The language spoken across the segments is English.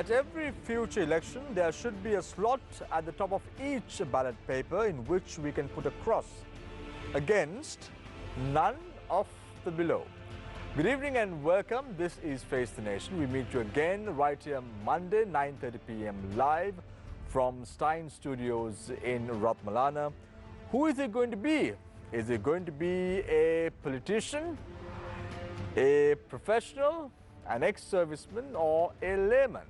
At every future election, there should be a slot at the top of each ballot paper in which we can put a cross against none of the below. Good evening and welcome. This is Face the Nation. We meet you again right here Monday, 9:30 p.m. live from Stein Studios in Ratmalana. Who is it going to be? Is it going to be a politician, a professional, an ex-serviceman, or a layman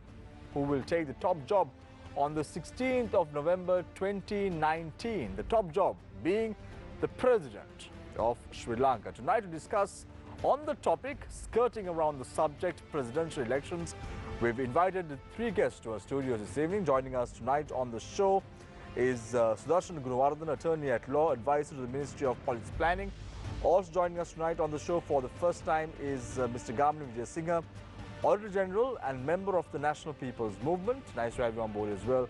who will take the top job on the 16th of November 2019? The top job being the president of Sri Lanka. Tonight to discuss on the topic, skirting around the subject, presidential elections, we've invited three guests to our studios this evening. Joining us tonight on the show is Sudarshan Gunawardhan, attorney at law, advisor to the Ministry of Policy Planning. Also joining us tonight on the show for the first time is Mr. Gamini Vijayasinghe, Auditor General and member of the National People's Movement. Nice to have you on board as well,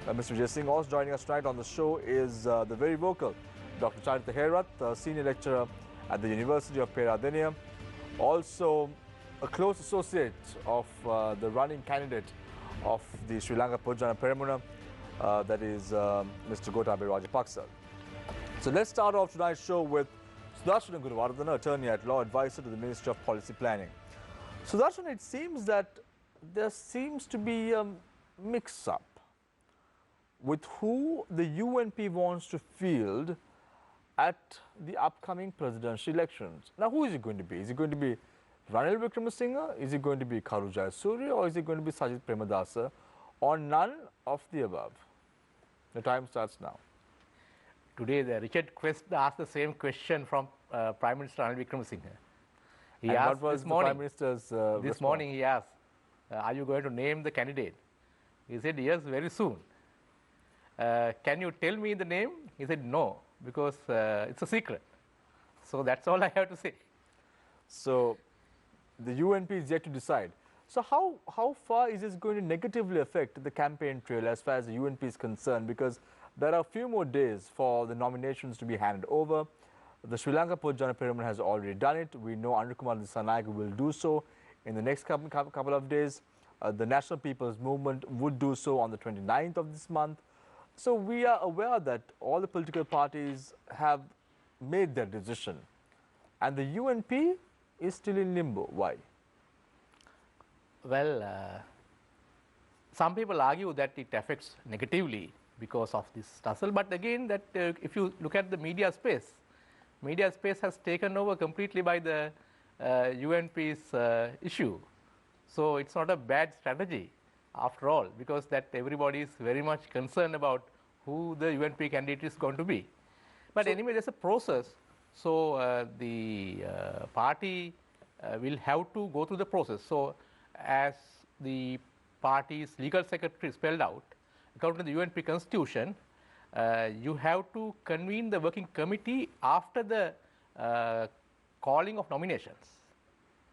Mr. Vijayasinghe. Also joining us tonight on the show is the very vocal Dr. Charita Herath, senior lecturer at the University of Peradeniya, also a close associate of the running candidate of the Sri Lanka Pojana Peramuna, that is Mr. Gotabaya Rajapaksa. So let's start off tonight's show with Sudarshan Gunawardhan, attorney at law, advisor to the Ministry of Policy Planning. Sudarshan, it seems that there seems to be a mix-up with who the UNP wants to field at the upcoming presidential elections. Now, who is it going to be? Is it going to be Ranil Wickremesinghe? Is it going to be Karu Jayasuriya? Or is it going to be Sajith Premadasa? Or none of the above? The time starts now. Today, Richard Quest asked the same question from Prime Minister Ranil Wickremesinghe. He and asked what was this the morning, Prime Minister's this response? morning he asked, are you going to name the candidate? He said, yes, very soon. Can you tell me the name? He said, no, because it's a secret. So that's all I have to say. So the UNP is yet to decide. So how far is this going to negatively affect the campaign trail as far as the UNP is concerned? Because there are a few more days for the nominations to be handed over. The Sri Lanka Pojana Peramuna has already done it. We know Anukumar Dissanayake will do so in the next couple of days. The National People's Movement would do so on the 29th of this month. So we are aware that all the political parties have made their decision. And the UNP is still in limbo. Why? Well, some people argue that it affects negatively because of this tussle. But again, that if you look at the media space has taken over completely by the UNP's issue. So it's not a bad strategy after all, because that everybody is very much concerned about who the UNP candidate is going to be. But so, anyway, there's a process. So the party will have to go through the process. So as the party's legal secretary spelled out, according to the UNP constitution, you have to convene the working committee after the calling of nominations,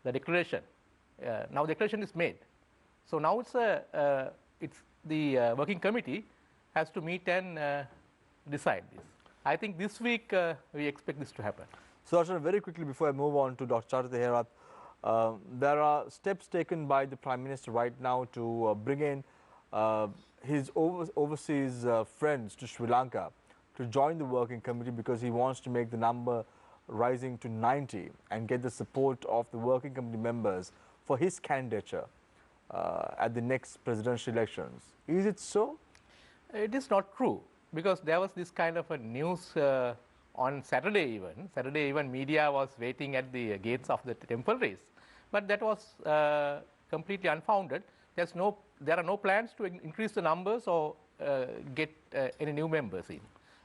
the declaration. Now the declaration is made. So now it's the working committee has to meet and decide this. I think this week we expect this to happen. So, Archana, very quickly before I move on to Dr. Charita Herath, there are steps taken by the Prime Minister right now to bring in his overseas friends to Sri Lanka to join the working committee, because he wants to make the number rising to 90 and get the support of the working committee members for his candidature at the next presidential elections. Is it so? It is not true, because there was this kind of a news on Saturday even. Saturday even media was waiting at the gates of the temple race. But that was completely unfounded. There are no plans to increase the numbers or get any new members in.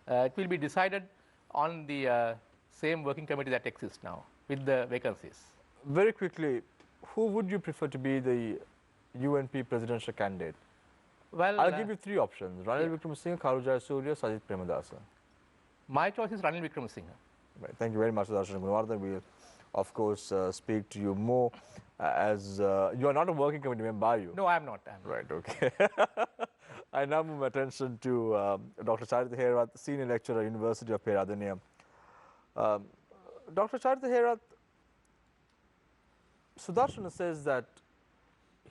It will be decided on the same working committee that exists now with the vacancies. Very quickly, who would you prefer to be the UNP presidential candidate? Well, I'll give you three options: Ranil Wickremesinghe, Karu Jayasuriya, Sajith Premadasa. My choice is Ranil Wickremesinghe. Right. Thank you very much, Sudarshan Gunawardhan. We'll, of course, speak to you more as you are not a working committee member, are you? No, I'm not. Right, okay. I now move my attention to Dr. Charita Herath, senior lecturer at University of Peradeniya. Dr. Charita Herath, Sudarshan says that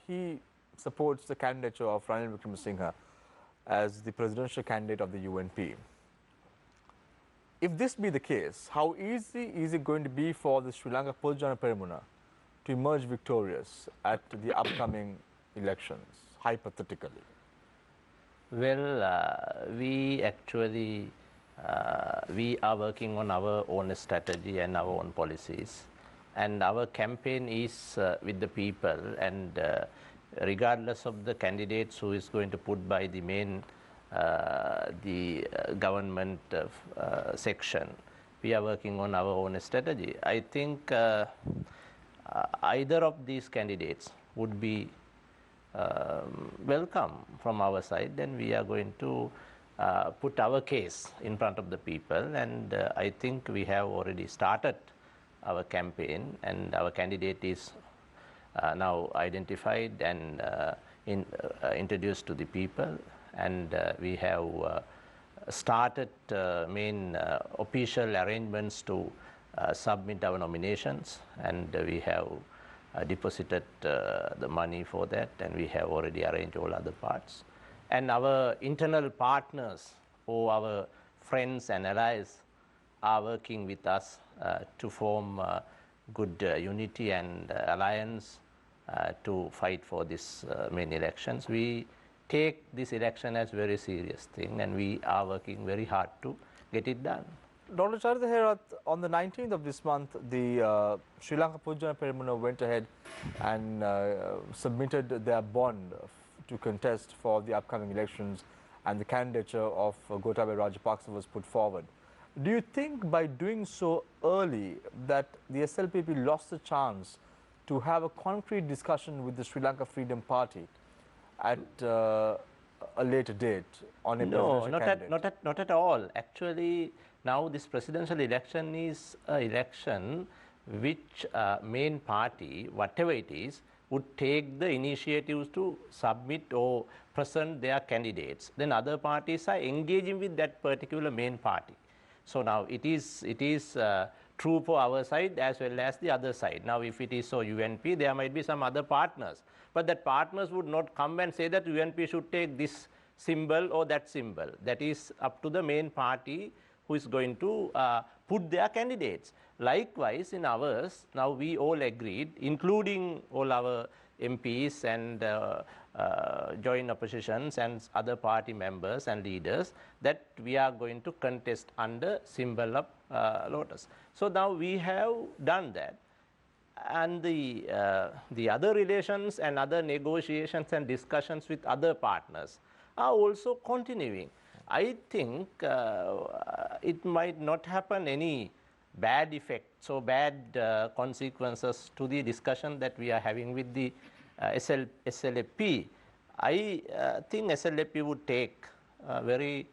he supports the candidature of Ranil Wickremesinghe as the presidential candidate of the UNP. If this be the case, how easy is it going to be for the Sri Lanka Pojana Peramuna to emerge victorious at the upcoming elections, hypothetically? Well, we actually we are working on our own strategy and our own policies, and our campaign is with the people, and regardless of the candidates who is going to put by the main government section, we are working on our own strategy. I think either of these candidates would be welcome from our side, then we are going to put our case in front of the people, and I think we have already started our campaign, and our candidate is now identified and introduced to the people, and we have started main official arrangements to submit our nominations, and we have deposited the money for that, and we have already arranged all other parts. And our internal partners or our friends and allies are working with us to form good unity and alliance to fight for this main elections. We take this election as a very serious thing, and we are working very hard to get it done. Dr. Charita Herath, on the 19th of this month, the Sri Lanka Pojana Peramuna went ahead and submitted their bond to contest for the upcoming elections, and the candidature of Gotabaya Rajapaksa was put forward. Do you think by doing so early that the SLPP lost the chance to have a concrete discussion with the Sri Lanka Freedom Party at a later date on a presidential candidate? Not at all. Actually, now this presidential election is an election which main party, whatever it is, would take the initiatives to submit or present their candidates. Then other parties are engaging with that particular main party. So now it is true for our side as well as the other side. Now if it is so UNP, there might be some other partners. But that partners would not come and say that UNP should take this symbol or that symbol. That is up to the main party who is going to put their candidates. Likewise, in ours, now we all agreed, including all our MPs and joint oppositions and other party members and leaders, that we are going to contest under symbol of lotus. So now we have done that. And the other relations and other negotiations and discussions with other partners are also continuing. I think it might not happen any bad effects or bad consequences to the discussion that we are having with the SLFP. I think SLFP would take very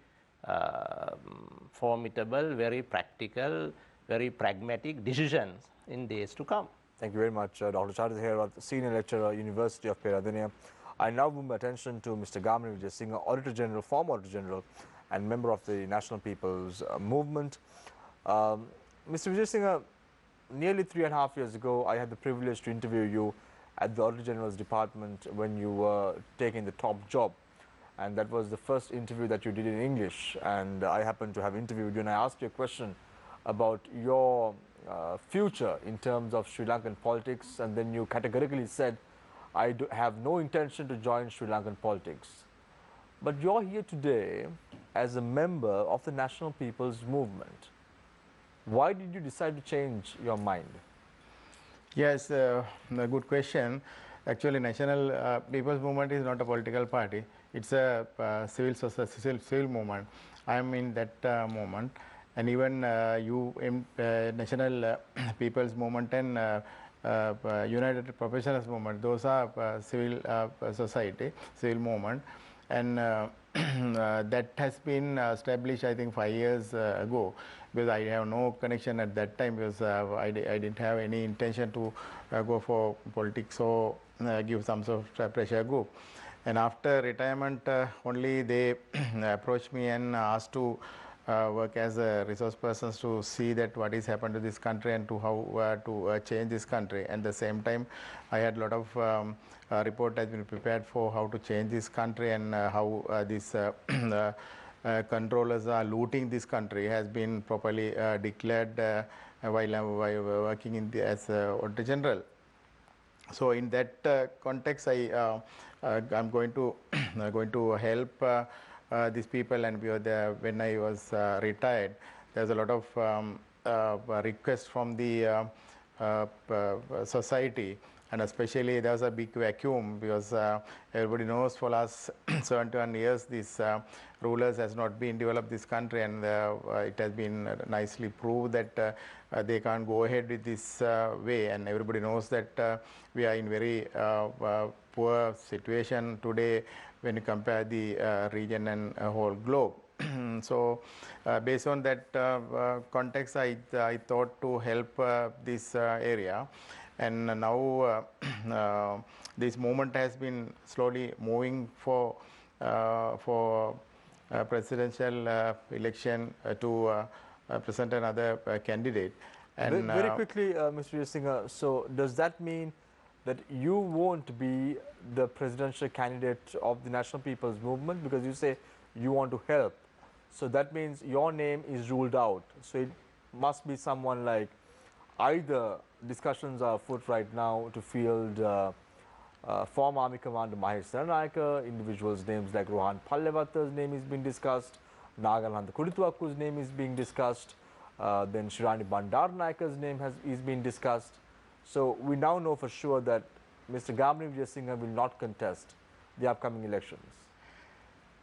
formidable, very practical, very pragmatic decisions in days to come. Thank you very much, Dr. Charita Herath, Senior Lecturer, University of Peradeniya. I now move my attention to Mr. Gamini Vijayasinghe, Auditor General, former Auditor General, and member of the National People's Movement. Mr. Vijayasinghe, nearly 3.5 years ago, I had the privilege to interview you at the Auditor General's Department when you were taking the top job. And that was the first interview that you did in English. And I happened to have interviewed you, and I asked you a question about your future in terms of Sri Lankan politics, and then you categorically said, I have no intention to join Sri Lankan politics. But you're here today as a member of the National People's Movement. Why did you decide to change your mind? Yes, a good question. Actually, National People's Movement is not a political party. It's a civil society, civil movement. I am in that movement. And even National People's Movement and United Professionals Movement, those are civil society, civil movement. And that has been established, I think, 5 years ago, because I have no connection at that time, because I didn't have any intention to go for politics or give some sort of pressure group. And after retirement, only they approached me and asked to work as resource persons to see that what is happened to this country and to how to change this country. And at the same time, I had a lot of report has been prepared for how to change this country and how these controllers are looting this country has been properly declared while working in as Auditor General. So in that context, I'm going to going to help these people. And when I was retired, there's a lot of requests from the society, and especially there's a big vacuum because everybody knows for last 71 years these rulers has not been developed this country, and it has been nicely proved that they can't go ahead with this way, and everybody knows that we are in very poor situation today when you compare the region and whole globe. So based on that context, I thought to help this area. And now this movement has been slowly moving for presidential election to present another candidate. And very quickly, Mr. Jayasinghe, so does that mean that you won't be the presidential candidate of the National People's Movement, because you say you want to help? So that means your name is ruled out. So it must be someone like, either discussions are afoot right now to field former Army Commander Mahesh Saranayake, individuals' names like Rohan Pallewatha's name is being discussed, Nagalanta Kuditwakku's name is being discussed, then Shirani Bandaranaike's name is being discussed. So we now know for sure that Mr. Gamini Vijayasinghe will not contest the upcoming elections.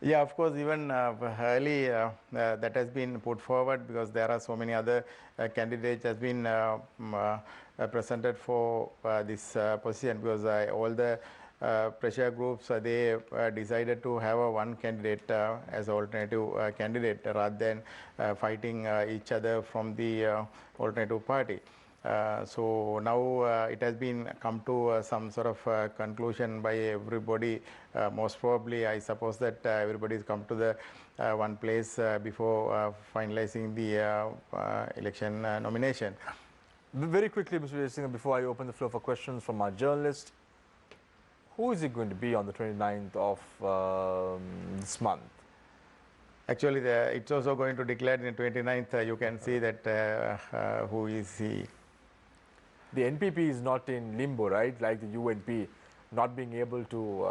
Yeah, of course, even early that has been put forward, because there are so many other candidates has been presented for this position, because all the pressure groups they decided to have one candidate as alternative candidate rather than fighting each other from the alternative party. So now it has been come to some sort of conclusion by everybody. Most probably, I suppose that everybody has come to the one place before finalizing the election nomination. Very quickly, Mr. Jayasinghe, before I open the floor for questions from our journalist, who is it going to be on the 29th of this month? Actually, it's also going to declare in the 29th. You can see that who is he. The NPP is not in limbo, right? Like the UNP, not being able to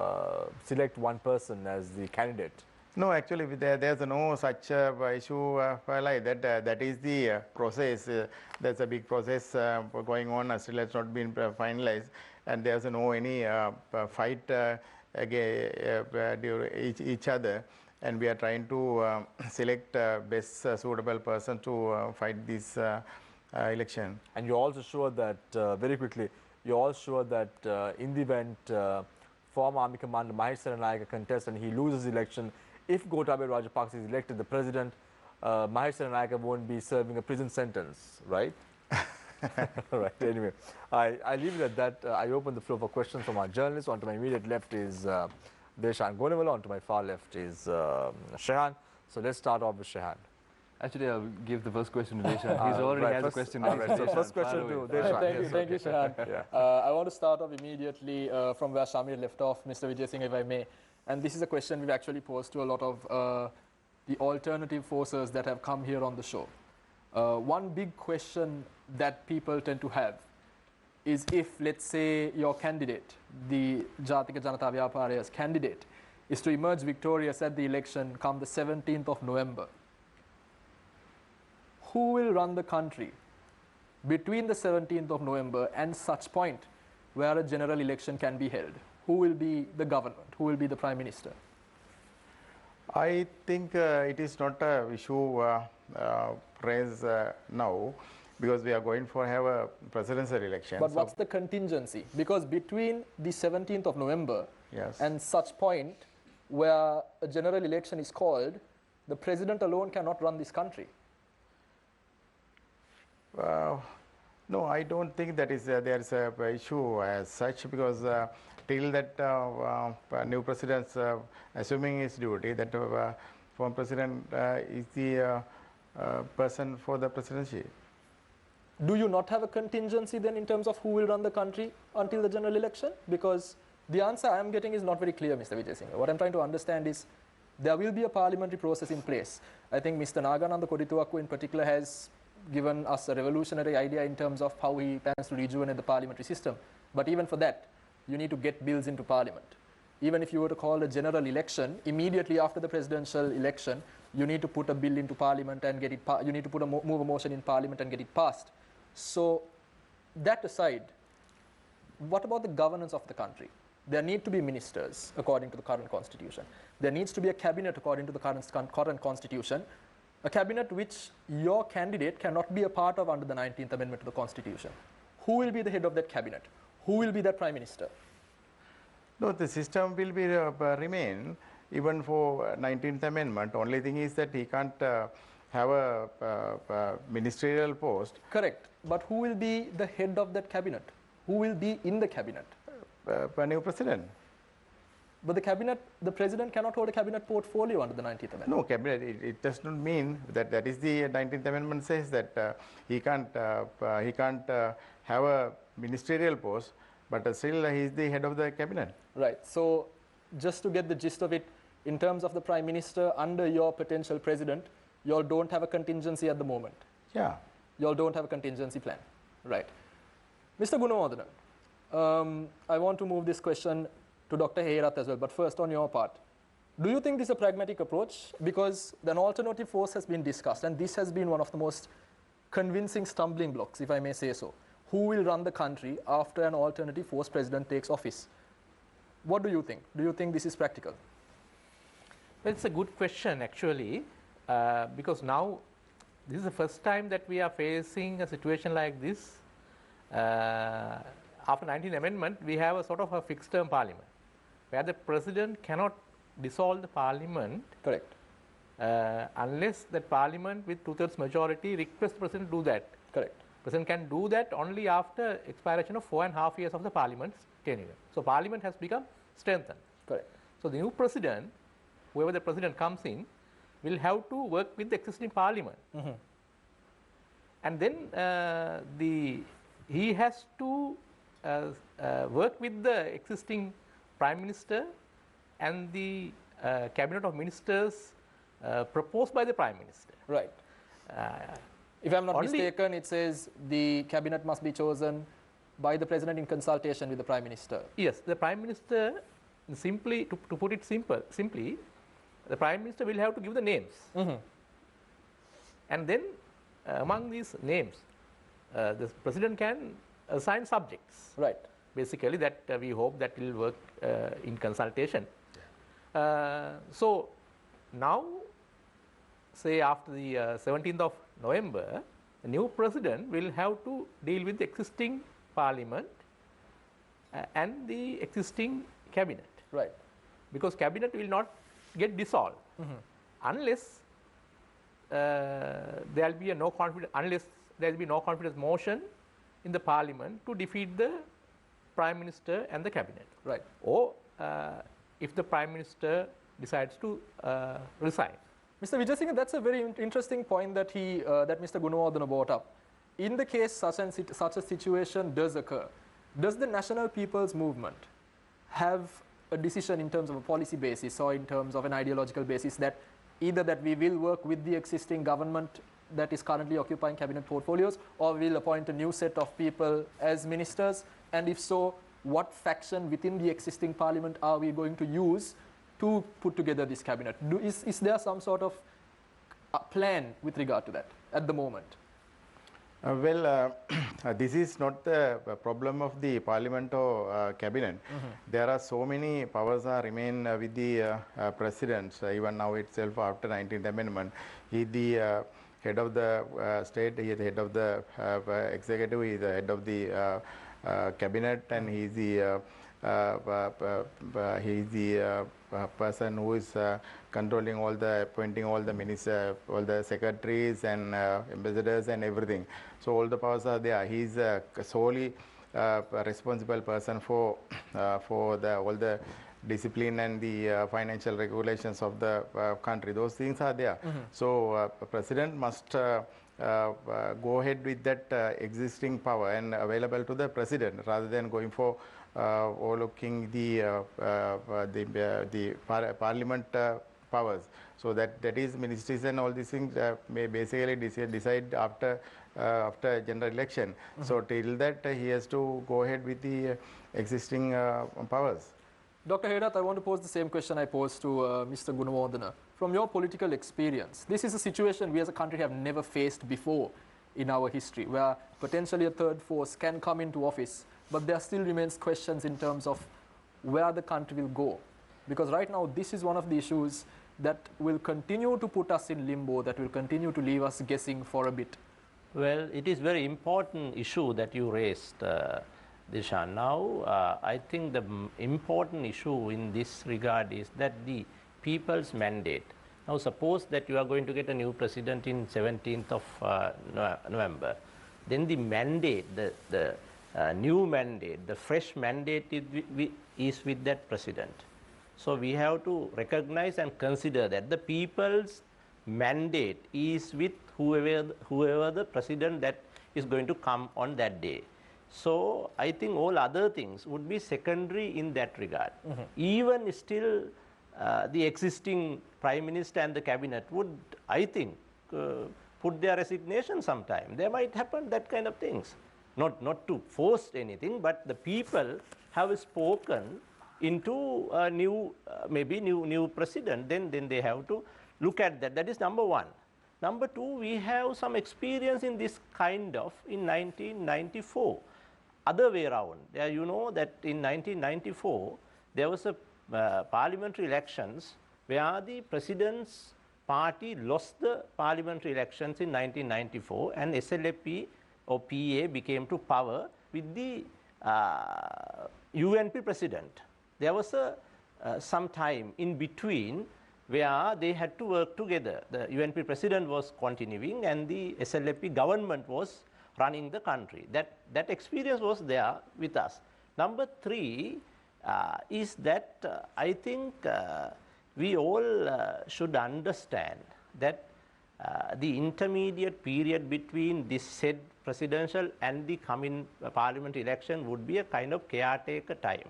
select one person as the candidate. No, actually, there's no such issue like that. That is the process. There's a big process going on. Still, has not been finalized, and there's no any fight against each other. And we are trying to select best suitable person to fight this election. And you're also sure that, very quickly, you're also sure that in the event former Army Commander Mahesh Saranayake contests and he loses the election, if Gotabaya Rajapaksa is elected the president, Mahesh Saranayake won't be serving a prison sentence, right? Right. Anyway, I leave it at that. I open the floor for questions from our journalists. On to my immediate left is Deshan Gonewala. On to my far left is Shehan. So let's start off with Shehan. Actually, I'll give the first question to Deshan. He's already has a question. So first question to Deshan. Thank you, Shehan. Yeah. I want to start off immediately from where Shamir left off, Mr. Vijayasinghe, if I may. And this is a question we've actually posed to a lot of the alternative forces that have come here on the show. One big question that people tend to have is if, let's say, your candidate, the Jatika Janata Vyaparaya's candidate, is to emerge victorious at the election come the 17th of November, who will run the country between the 17th of November and such point where a general election can be held? Who will be the government? Who will be the Prime Minister? I think it is not an issue raised now, because we are going for have a presidential election. But what's the contingency? Because between the 17th of November and such point where a general election is called, the president alone cannot run this country. No, I don't think that is there is a issue as such, because till that new president assuming his duty, that former president is the person for the presidency. Do you not have a contingency then in terms of who will run the country until the general election? Because the answer I am getting is not very clear, Mr. Vijay Singh. What I'm trying to understand is there will be a parliamentary process in place. I think Mr. Nagananda Kodituakku in particular has given us a revolutionary idea in terms of how he plans to rejuvenate the parliamentary system. But even for that, you need to get bills into parliament. Even if you were to call a general election, immediately after the presidential election, you need to put a bill into parliament and get it, you need to put move a motion in parliament and get it passed. So that aside, what about the governance of the country? There need to be ministers according to the current constitution. There needs to be a cabinet according to the current constitution, a cabinet which your candidate cannot be a part of under the 19th Amendment to the Constitution. Who will be the head of that cabinet? Who will be that prime minister? No, the system will be remain even for 19th Amendment. Only thing is that he can't have a ministerial post. Correct. But who will be the head of that cabinet? Who will be in the cabinet? A new president. But the cabinet, the president cannot hold a cabinet portfolio under the 19th Amendment. No, cabinet, it does not mean that that is the 19th Amendment says that he can't have a ministerial post, but still he is the head of the cabinet. Right. So just to get the gist of it, in terms of the prime minister under your potential president, you all don't have a contingency at the moment. Yeah. You all don't have a contingency plan. Right. Mr. Gunawardena, I want to move this question to Dr. Heyrath as well, but first on your part. Do you think this is a pragmatic approach? Because an alternative force has been discussed, and this has been one of the most convincing stumbling blocks, if I may say so. Who will run the country after an alternative force president takes office? What do you think? Do you think this is practical? Well, it's a good question actually, because now this is the first time that we are facing a situation like this. After 19th Amendment, we have a sort of a fixed term parliament, where the president cannot dissolve the parliament. Correct. Unless that parliament with 2/3 majority requests the president to do that. Correct. President can do that only after expiration of 4.5 years of the parliament's tenure. So parliament has become strengthened. Correct. So the new president, whoever the president comes in, will have to work with the existing parliament. Mm-hmm. And then he has to work with the existing prime minister and the cabinet of ministers proposed by the prime minister. Right. If I'm not mistaken, it says the cabinet must be chosen by the president in consultation with the prime minister. Yes, the prime minister, simply to put it simply, the prime minister will have to give the names. Mm-hmm. And then among these names, the president can assign subjects. Right. Basically, that we hope that will work in consultation. So now, say after the 17th of November, the new president will have to deal with the existing parliament and the existing cabinet. Right. Because cabinet will not get dissolved unless there will be no confidence motion in the parliament to defeat the prime minister and the cabinet. Right. Or if the prime minister decides to resign. Mr. Vijay Singh, that's a very interesting point that that Mr. Gunawardena brought up. In the case such a situation does occur, does the National People's Movement have a decision in terms of a policy basis or in terms of an ideological basis that either that we will work with the existing government that is currently occupying cabinet portfolios, or we'll appoint a new set of people as ministers? And if so, what faction within the existing parliament are we going to use to put together this cabinet? Is there some sort of plan with regard to that at the moment? This is not the problem of the parliament or cabinet. There are so many powers remain with the president. Even now itself, after 19th Amendment, he the head of the state, he is the head of the executive, he is the head of the cabinet, and he is the person who is controlling all the, appointing all the ministers, all the secretaries and ambassadors and everything. So all the powers are there. He is solely responsible person for all the discipline and the financial regulations of the country. Those things are there. So president must go ahead with that existing power and available to the president rather than going for overlooking the parliament powers. So that is ministries and all these things may basically decide after general election. So till that he has to go ahead with the existing powers. Dr. Hedath, I want to pose the same question I posed to Mr. Gunawardena. From your political experience, this is a situation we as a country have never faced before in our history, where potentially a third force can come into office, but there still remains questions in terms of where the country will go. Because right now, this is one of the issues that will continue to put us in limbo, that will continue to leave us guessing for a bit. Well, it is very important issue that you raised, Dishan. Now, I think the important issue in this regard is that the people's mandate. Now, suppose that you are going to get a new president in 17th of November. Then the mandate, the new mandate, the fresh mandate is with that president. So we have to recognize and consider that the people's mandate is with whoever the president that is going to come on that day. So I think all other things would be secondary in that regard. Even still, the existing prime minister and the cabinet would, I think, put their resignation sometime. There might happen that kind of things. Not to force anything, but the people have spoken into a new, maybe new president. Then they have to look at that. That is number one. Number two, we have some experience in this kind of in 1994. Other way around, you know that in 1994 there was a parliamentary elections where the president's party lost the parliamentary elections in 1994, and SLP or PA became to power with the UNP president. There was some time in between where they had to work together. The UNP president was continuing and the SLP government was running the country. That experience was there with us. Number three is that I think we all should understand that the intermediate period between this said presidential and the coming parliament election would be a kind of caretaker time.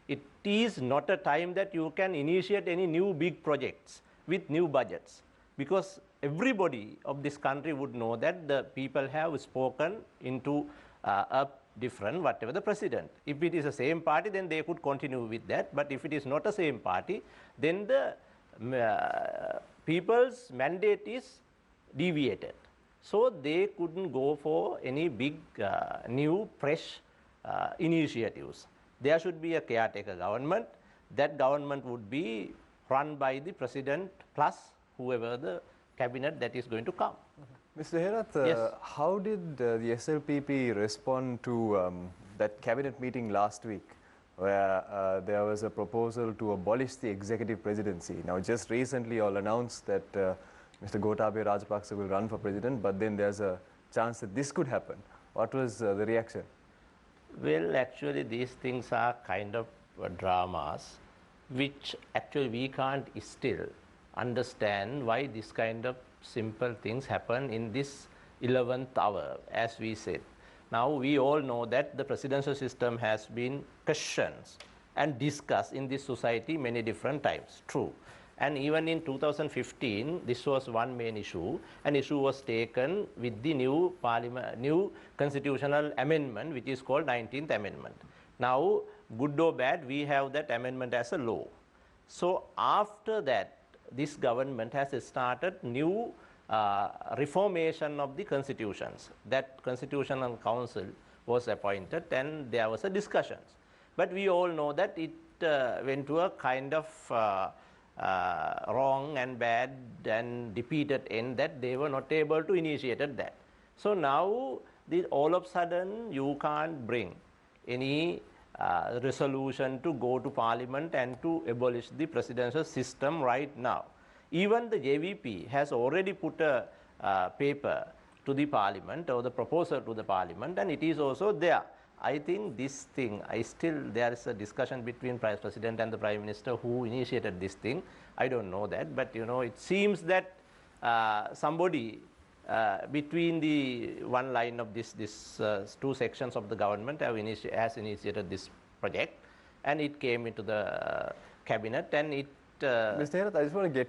It is not a time that you can initiate any new big projects with new budgets, because everybody of this country would know that the people have spoken into a different whatever the president. If it is the same party, then they could continue with that, but if it is not the same party, then the people's mandate is deviated. So they couldn't go for any big new fresh initiatives. There should be a caretaker government. That government would be run by the president plus whoever the cabinet that is going to come. Mr. Hedath, Yes. how did the SLPP respond to that cabinet meeting last week, where there was a proposal to abolish the executive presidency? Now, just recently, all announced that Mr. Gotabaya Rajapaksa will run for president, but then there's a chance that this could happen. What was the reaction? Well, actually, these things are kind of dramas, which actually we can't still understand why this kind of simple things happen in this 11th hour, as we said. Now, we all know that the presidential system has been questioned and discussed in this society many different times, true. And even in 2015, this was one main issue. An issue was taken with the new constitutional amendment, which is called 19th Amendment. Now, good or bad, we have that amendment as a law. So after that, this government has started new reformation of the constitutions. That constitutional council was appointed and there was a discussion. But we all know that it went to a kind of wrong and bad and defeated end, that they were not able to initiate that. So now all of a sudden you can't bring any resolution to go to parliament and to abolish the presidential system right now. Even the JVP has already put a paper to the parliament, or the proposal to the parliament, and it is also there. I think this thing, there is a discussion between Vice President and the Prime Minister who initiated this thing. I don't know that, but you know, it seems that somebody between the one line of this two sections of the government has initiated this project, and it came into the cabinet, and it. Mr. Herath, I just want to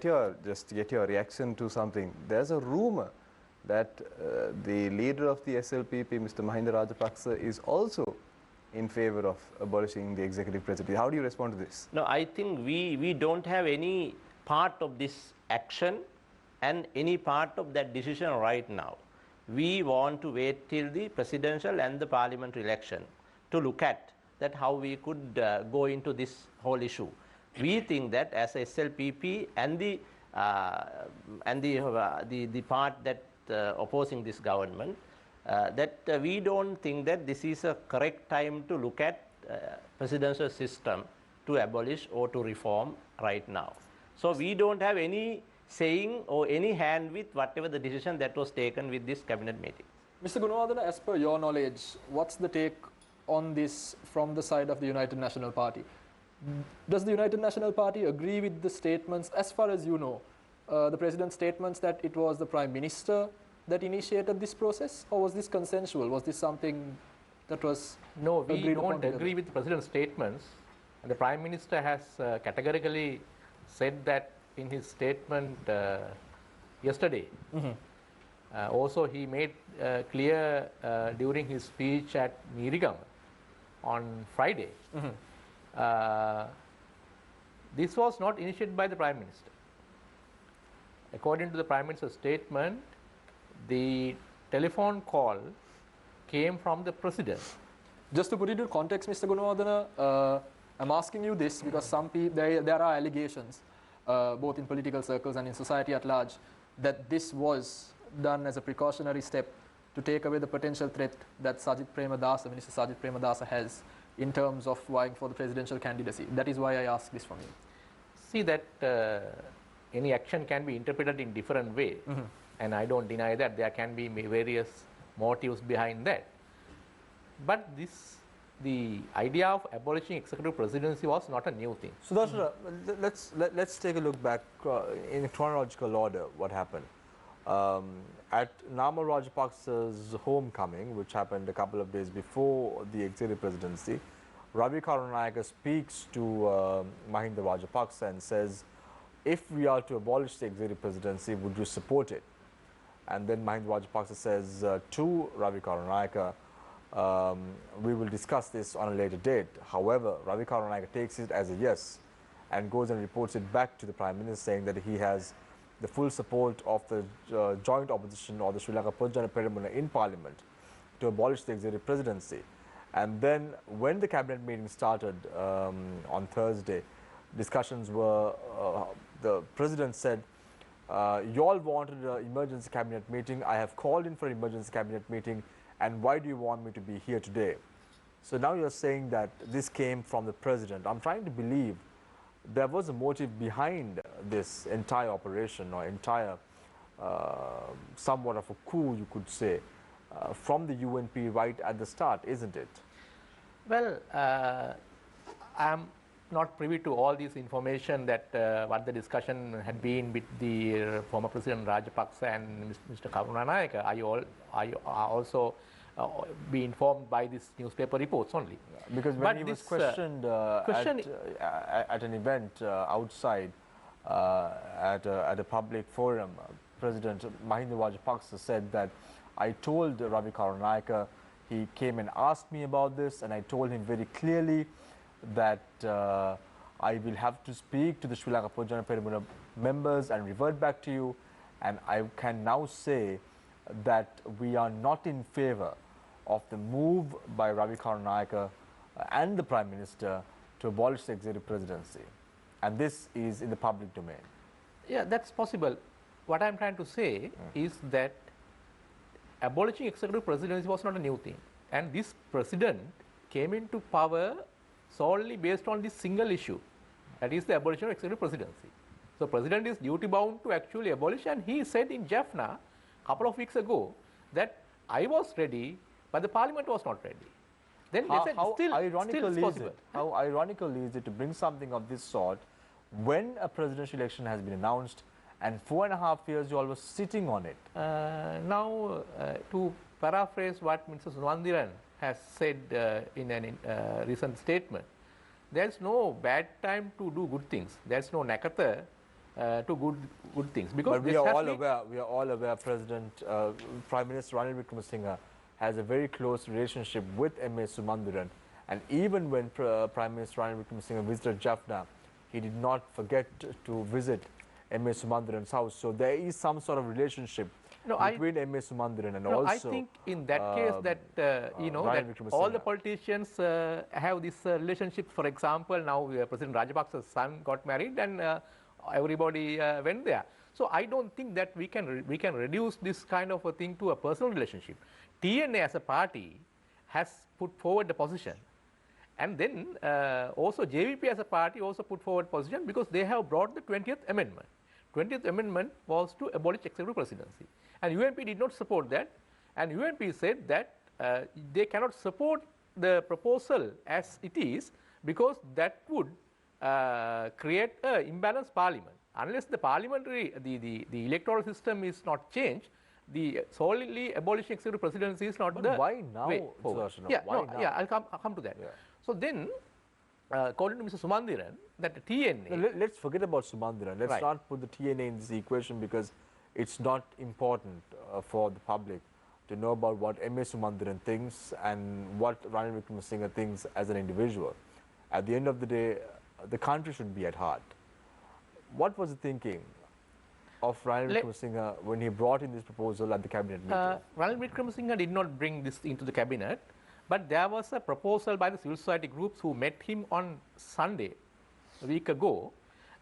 get your reaction to something. There's a rumor that the leader of the SLPP, Mr. Mahinda Rajapaksa, is also in favor of abolishing the executive presidency. How do you respond to this? No, I think we don't have any part of this action and any part of that decision right now. We want to wait till the presidential and the parliamentary election to look at that how we could go into this whole issue. We think that as SLPP and the part that opposing this government, that we don't think that this is a correct time to look at presidential system to abolish or to reform right now. So we don't have any saying or any hand with whatever the decision that was taken with this cabinet meeting. Mr. Gunawardena, as per your knowledge, what's the take on this from the side of the United National Party? Does the United National Party agree with the statements, as far as you know, the President's statements that it was the Prime Minister that initiated this process, or was this consensual? Was this something that was No, we agreed upon don't together? agree with the President's statements. The Prime Minister has categorically said that in his statement yesterday. Also, he made clear during his speech at Mirigam on Friday. This was not initiated by the Prime Minister. According to the Prime Minister's statement, the telephone call came from the President. Just to put it into context, Mr. Gunawardena, I'm asking you this because some people, there are allegations, both in political circles and in society at large, that this was done as a precautionary step to take away the potential threat that Minister Sajid Premadasa has in terms of vying for the presidential candidacy. That is why I ask this from you. See that any action can be interpreted in different way, and I don't deny that there can be various motives behind that. But the idea of abolishing executive presidency was not a new thing. So let's take a look back in chronological order what happened. At Namal Rajapaksa's homecoming, which happened a couple of days before the executive presidency, Ravi Karunayaka speaks to Mahinda Rajapaksa and says, if we are to abolish the executive presidency, would you support it? And then Mahinda Rajapaksa says to Ravi Karunayaka, we will discuss this on a later date. However, Ravi Karunayaka takes it as a yes and goes and reports it back to the Prime Minister, saying that he has the full support of the joint opposition or the Sri Lanka Pojana Peramuna in Parliament to abolish the executive presidency. And then when the cabinet meeting started on Thursday, discussions were, the President said, you all wanted an emergency cabinet meeting. I have called in for an emergency cabinet meeting, and why do you want me to be here today? So now you're saying that this came from the President. I'm trying to believe there was a motive behind this entire operation, or entire somewhat of a coup, you could say, from the UNP right at the start, isn't it? Well, I'm not privy to all this information that what the discussion had been with the former President Rajapaksa and Mr. Karunanayaka. Are you also be informed by these newspaper reports only? Because when he was questioned at an event outside at a public forum, President Mahinda Rajapaksa said that I told Ravi Karunayaka, he came and asked me about this, and I told him very clearly that I will have to speak to the Sri Lanka Pojana Peramuna members and revert back to you, and I can now say that we are not in favor of the move by Ravi Karunayaka and the Prime Minister to abolish the executive presidency, and this is in the public domain. Yeah, that's possible. What I'm trying to say is that abolishing executive presidency was not a new thing, and this president came into power solely based on this single issue, that is the abolition of executive presidency. So president is duty bound to actually abolish, and he said in Jaffna a couple of weeks ago that I was ready, but the parliament was not ready. Then how, they said how still ironical it's is possible. it? How ironical is it to bring something of this sort when a presidential election has been announced and 4.5 years you all were sitting on it? Now, to paraphrase what Mr. Sumandiran has said in a recent statement, there's no bad time to do good things. There's no nakata to good things. Because But we are all aware, Prime Minister Ranil Wickremesinghe has a very close relationship with M.A. Sumandiran, and even when Prime Minister Ranil Wickremesinghe visited Jaffna, he did not forget to visit M.A. Sumandiran's house. So there is some sort of relationship between M.A. Sumandiran and also. I think in that case that that all the politicians have this relationship. For example, now President Rajapaksa's son got married and everybody went there. So I don't think that we can reduce this kind of a thing to a personal relationship. TNA as a party has put forward the position, and then also JVP as a party also put forward position because they have brought the 20th amendment. 20th amendment was to abolish executive presidency, and UNP did not support that, and UNP said that they cannot support the proposal as it is because that would create an imbalanced parliament. Unless the parliamentary, the electoral system is not changed, the solely abolishing executive presidency is not But the why now, way forward. Sudarshan? Why now? Yeah, I'll come to that. Yeah. So then, according to Mr. Sumandiran, that the TNA. No, let's forget about Sumandiran. Let's Right. not put the TNA in this equation because it's not important for the public to know about what M.A. Sumandiran thinks and what Ranil Wickremesinghe thinks as an individual. At the end of the day, the country should be at heart. What was the thinking of Ranil Wickremesinghe when he brought in this proposal at the cabinet meeting? Ranil Wickremesinghe did not bring this into the cabinet, but there was a proposal by the civil society groups who met him on Sunday, a week ago,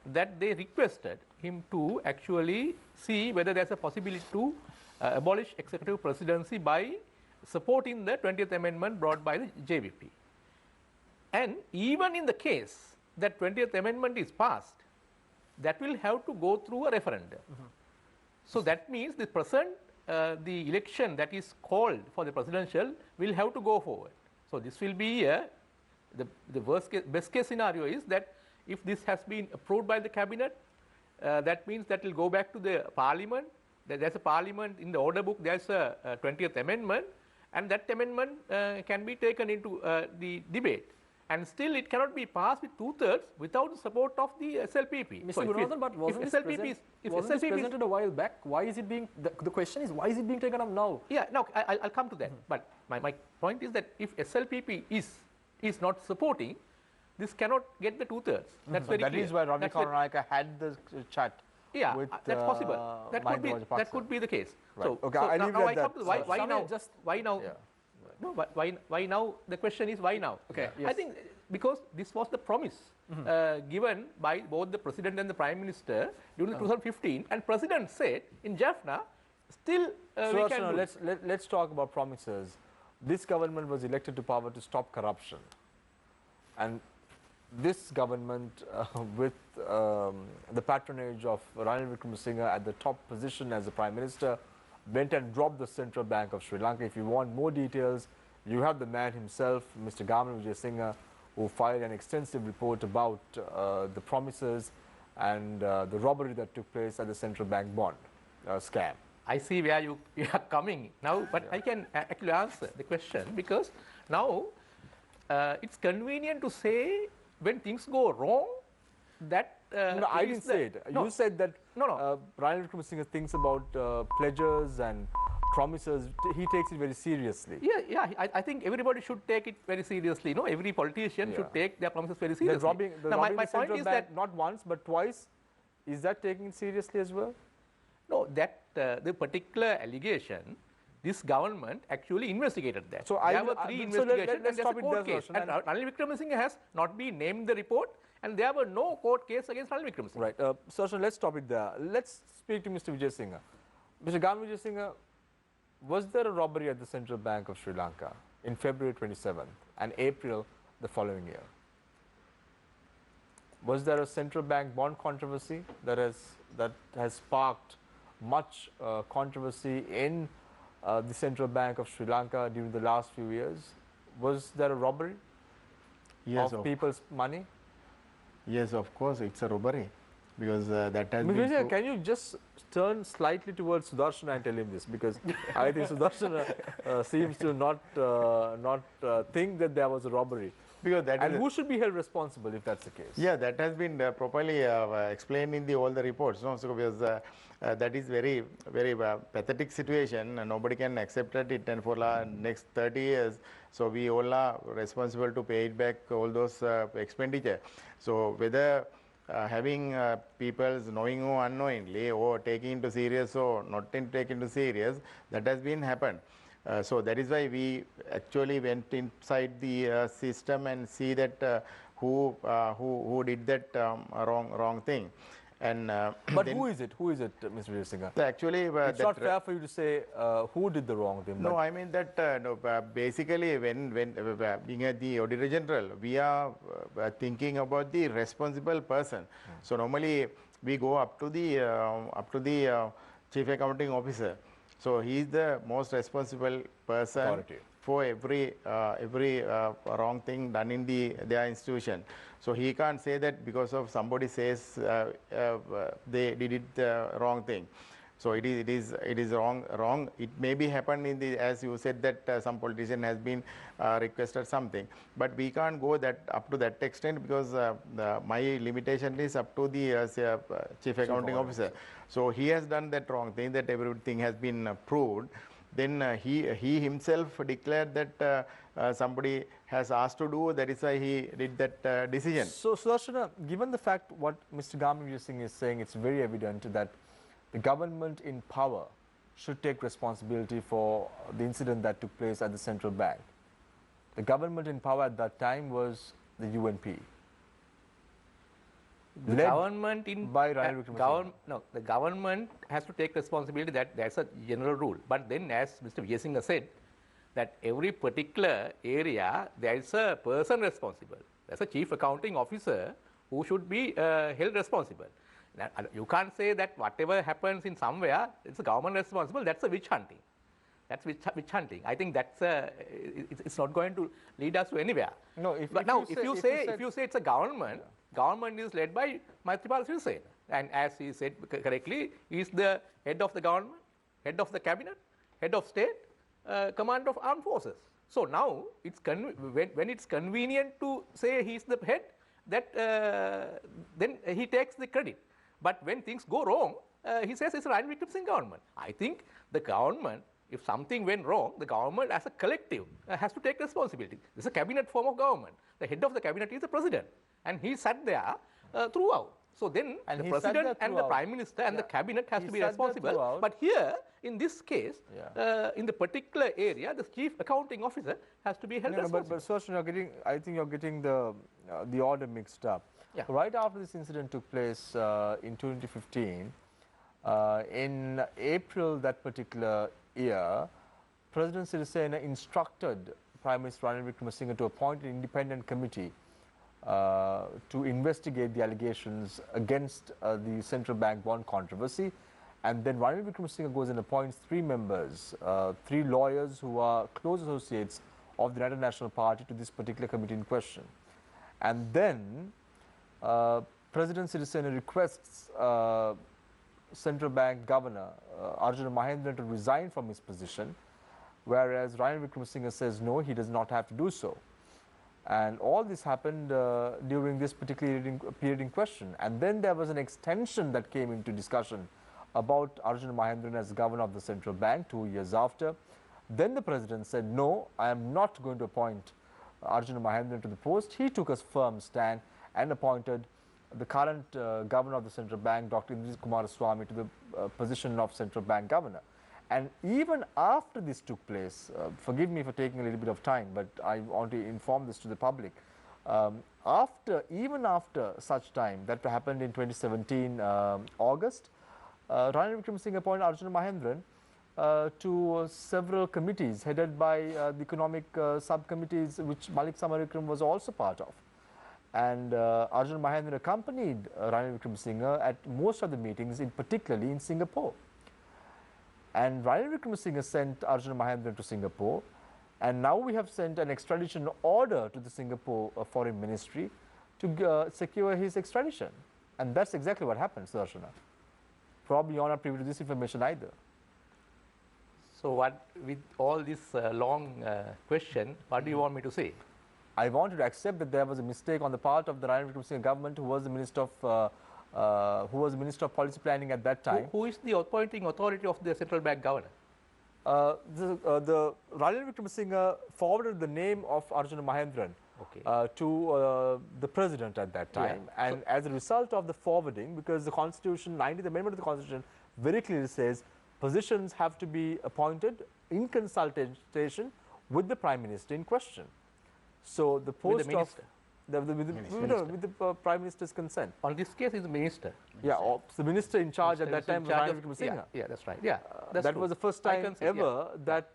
that they requested him to actually see whether there's a possibility to abolish executive presidency by supporting the 20th amendment brought by the JVP. And even in the case that 20th amendment is passed, that will have to go through a referendum. So that means the present, the election that is called for the presidential will have to go forward. So this will be the best case scenario is that if this has been approved by the cabinet, that means that will go back to the parliament. There's a parliament in the order book, there's a 20th amendment, and that amendment can be taken into the debate. And still it cannot be passed with 2/3 without the support of the SLPP. Mr. Gunawardene, but wasn't this presented a while back? Why is it being, the question is, why is it being taken up now? Yeah, no, I'll come to that. But my point is that if SLPP is not supporting, this cannot get the 2/3. That's very clear. That is why Ravi Karunanaka had the chat. Yeah, with, that's possible. That could be the case. Right. So, okay, so I now, leave now it I at come that. to why now? Why now? Yeah. No, why now? The question is why now? Okay, I yes. think because this was the promise given by both the president and the prime minister during 2015, and president said in Jaffna, still we can do. Let's talk about promises. This government was elected to power to stop corruption, and this government, with the patronage of Ranil Wickremesinghe at the top position as the Prime Minister, went and dropped the Central Bank of Sri Lanka. If you want more details, you have the man himself, Mr. Gamal Vijayasinghe, who filed an extensive report about the promises and the robbery that took place at the Central Bank bond scam. I see where you are coming now, but I can actually answer the question because now it's convenient to say when things go wrong that no, I didn't say it. No. You said that No. Ranil Wickremesinghe thinks about pledges and promises. He takes it very seriously. Yeah. I think everybody should take it very seriously. No, every politician should take their promises very seriously. The robbing the Central Bank not once but twice. Is that taking it seriously as well? No, that the particular allegation, this government actually investigated that. So there were 3 investigations let's and stop there's a it court there, case. Sudarshan, And Ranil Wickremesinghe has not been named the report, and there were no court case against Ranil Wickremesinghe. Right. Sudarshan, let's stop it there. Let's speak to Mr. Vijayasinghe. Mr. Gamal Vijayasinghe, was there a robbery at the Central Bank of Sri Lanka in February 27th and April the following year? Was there a central bank bond controversy that has sparked much controversy in the Central Bank of Sri Lanka during the last few years? Was there a robbery Yes, of people's money? yes, of course, it's a robbery because that has been. Vijay, can you just turn slightly towards Sudarshana and tell him this, because I think Sudarshana seems to not think that there was a robbery. Because that And is who should be held responsible if that's the case? yeah, that has been properly explained in all the reports. No, so because that is very pathetic situation, and nobody can accept it. And for next 30 years, so we all are responsible to pay it back all those expenditure. So whether having people knowing or unknowingly or taking into serious or not taking into serious, that has been happened. So that is why we actually went inside the system and see that who did that wrong thing. And But who is it? Who is it, Mr. Veerasinghe? Actually, It's not fair for you to say who did the wrong thing. No, I mean that basically when being at the Auditor General, we are thinking about the responsible person. So normally we go up to the Chief Accounting Officer. So he is the most responsible person Authority. for every wrong thing done in their institution. So he can't say that because of somebody says they did it the wrong thing. So it is wrong. It may be happened in the, as you said, that some politician has been requested something, but we can't go that up to that extent because my limitation is up to the Chief Accounting Officer. So he has done that wrong thing, that everything has been proved. Then he himself declared that somebody has asked to do, that is why he did that decision. So, Sudarshana, given the fact what Mr. Gamli Singh is saying, it's very evident that the government in power should take responsibility for the incident that took place at the central bank. The government in power at that time was the UNP. The Led government in by Ranil Wickremesinghe. no, the government has to take responsibility. That's a general rule. But then, as Mr. Veerasinghe said, that every particular area there is a person responsible. There's a chief accounting officer who should be held responsible. Now, you can't say that whatever happens in somewhere, it's the government responsible. That's a witch hunting. That's witch hunting. I think that's it's not going to lead us to anywhere. No, If you say it's a government, government is led by Maithripala Sirisena, and as he said correctly, he is the head of the government, head of the cabinet, head of state, commander of armed forces. So now it's when it's convenient to say he is the head, that then he takes the credit. But when things go wrong, he says it's a Ranil Wickremesinghe government. I think the government, if something went wrong, the government as a collective has to take responsibility. This is a cabinet form of government. The head of the cabinet is the president, and he sat there throughout. So then And the he sat there president and the throughout. prime minister and the cabinet has He to be sat there responsible. throughout. But here, in this case, in the particular area, the chief accounting officer has to be held No, responsible. but Sudarshana, I think you're getting the order mixed up. Yeah. Right after this incident took place in 2015, in April that particular year, President Sirisena instructed Prime Minister Ranil Wickremesinghe to appoint an independent committee to investigate the allegations against the central bank bond controversy. And then Ranil Wickremesinghe goes and appoints 3 members, 3 lawyers who are close associates of the United National Party to this particular committee in question. And then President Sirisena requests central bank governor Arjuna Mahendran to resign from his position, whereas Ranil Wickremesinghe says no, he does not have to do so. And all this happened during this particular period in question. And then there was an extension that came into discussion about Arjuna Mahendran as governor of the central bank 2 years after. Then the president said, no, I am not going to appoint Arjuna Mahendran to the post. He took a firm stand and appointed the current governor of the central bank, Dr. Indranil Kumaraswamy, to the position of central bank governor. And even after this took place, forgive me for taking a little bit of time, but I want to inform this to the public. Even after such time, that happened in 2017 August, Ranil Wickremesinghe appointed Arjuna Mahendran to several committees headed by the economic subcommittees, which Malik Samarikram was also part of. And Arjuna Mahendran accompanied Ranil Wickremesinghe at most of the meetings, particularly in Singapore. And Ranil Wickremesinghe sent Arjuna Mahendran to Singapore, And now we have sent an extradition order to the Singapore Foreign Ministry to secure his extradition. And that's exactly what happened, Sudarshana. Probably you're not privy to this information either. So what, with all this long question, what do you want me to say? I wanted to accept that there was a mistake on the part of the Ranil Wickremesinghe government, who was the Minister of Policy Planning at that time. Who is the appointing authority of the central bank governor? The Ranil Wickremesinghe forwarded the name of Arjuna Mahendran to the president at that time, and as a result of the forwarding, because the Constitution, 90th Amendment of the Constitution very clearly says positions have to be appointed in consultation with the Prime Minister in question. So the post with the minister. With the Prime Minister's consent. On this case, is the minister. Yeah, the minister in charge at that time was Ranil Wickremesinghe. Yeah, that's right. Yeah, that's that true. was the first time ever that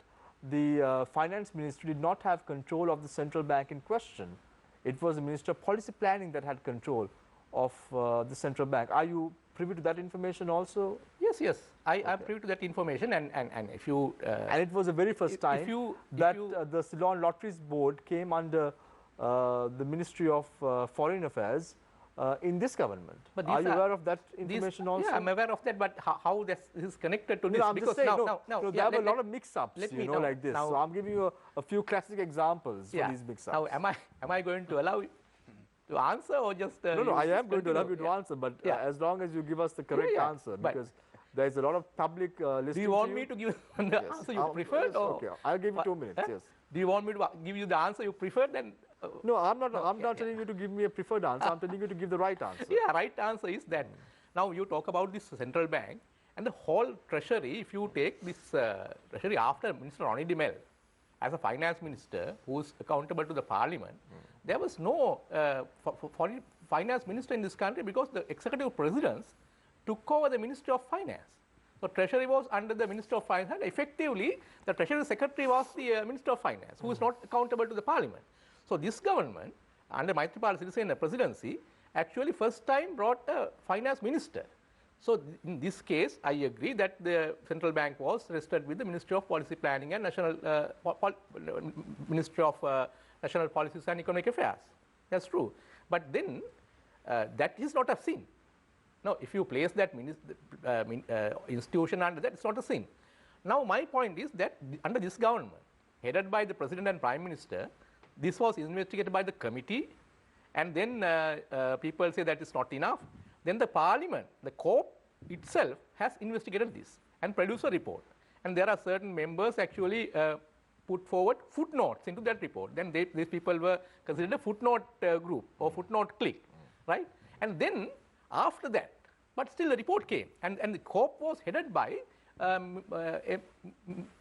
the Finance Ministry did not have control of the central bank in question. It was the Minister of Policy Planning that had control of the central bank. Are you privy to that information also? Yes. I am privy to that information, and if you and it was the very first time that the Ceylon Lotteries Board came under the Ministry of Foreign Affairs in this government. But are you aware of that information also? Yeah, I'm aware of that, but how this is connected to this? I'm because just saying, there have a lot of mix-ups, like this. So I'm giving you a few classic examples for these mix-ups. Now, am I going to allow you to answer, or just no, I am going to allow you to answer, but as long as you give us the correct answer, because there is a lot of public listening. Do you want me to give the answer you preferred? Okay, I'll give you 2 minutes. Yes. Do you want me to give you the answer you preferred? Then no, I'm not telling you to give me a preferred answer. I'm telling you to give the right answer. Yeah, right answer is that. Now you talk about this central bank and the whole treasury. If you take this treasury after Minister Ronnie DeMel as a finance minister who is accountable to the parliament, there was no finance minister in this country because the executive presidents took over the Ministry of Finance. So treasury was under the Minister of Finance, and effectively the treasury secretary was the Minister of Finance, who is not accountable to the parliament. So this government under Maithripala Sirisena presidency actually first time brought a finance minister. So in this case, I agree that the central bank was registered with the Ministry of Policy Planning and Ministry of National Policies and Economic Affairs. That's true. But then that is not a sin. Now, if you place that institution under that, it's not a sin. Now, my point is that under this government, headed by the President and Prime Minister, this was investigated by the committee, and then people say that it's not enough. Then the parliament, the COP itself has investigated this and produced a report. And there are certain members actually put forward footnotes into that report. Then these people were considered a footnote group or footnote clique, right? And then after that, but still the report came. And the COP was headed by MP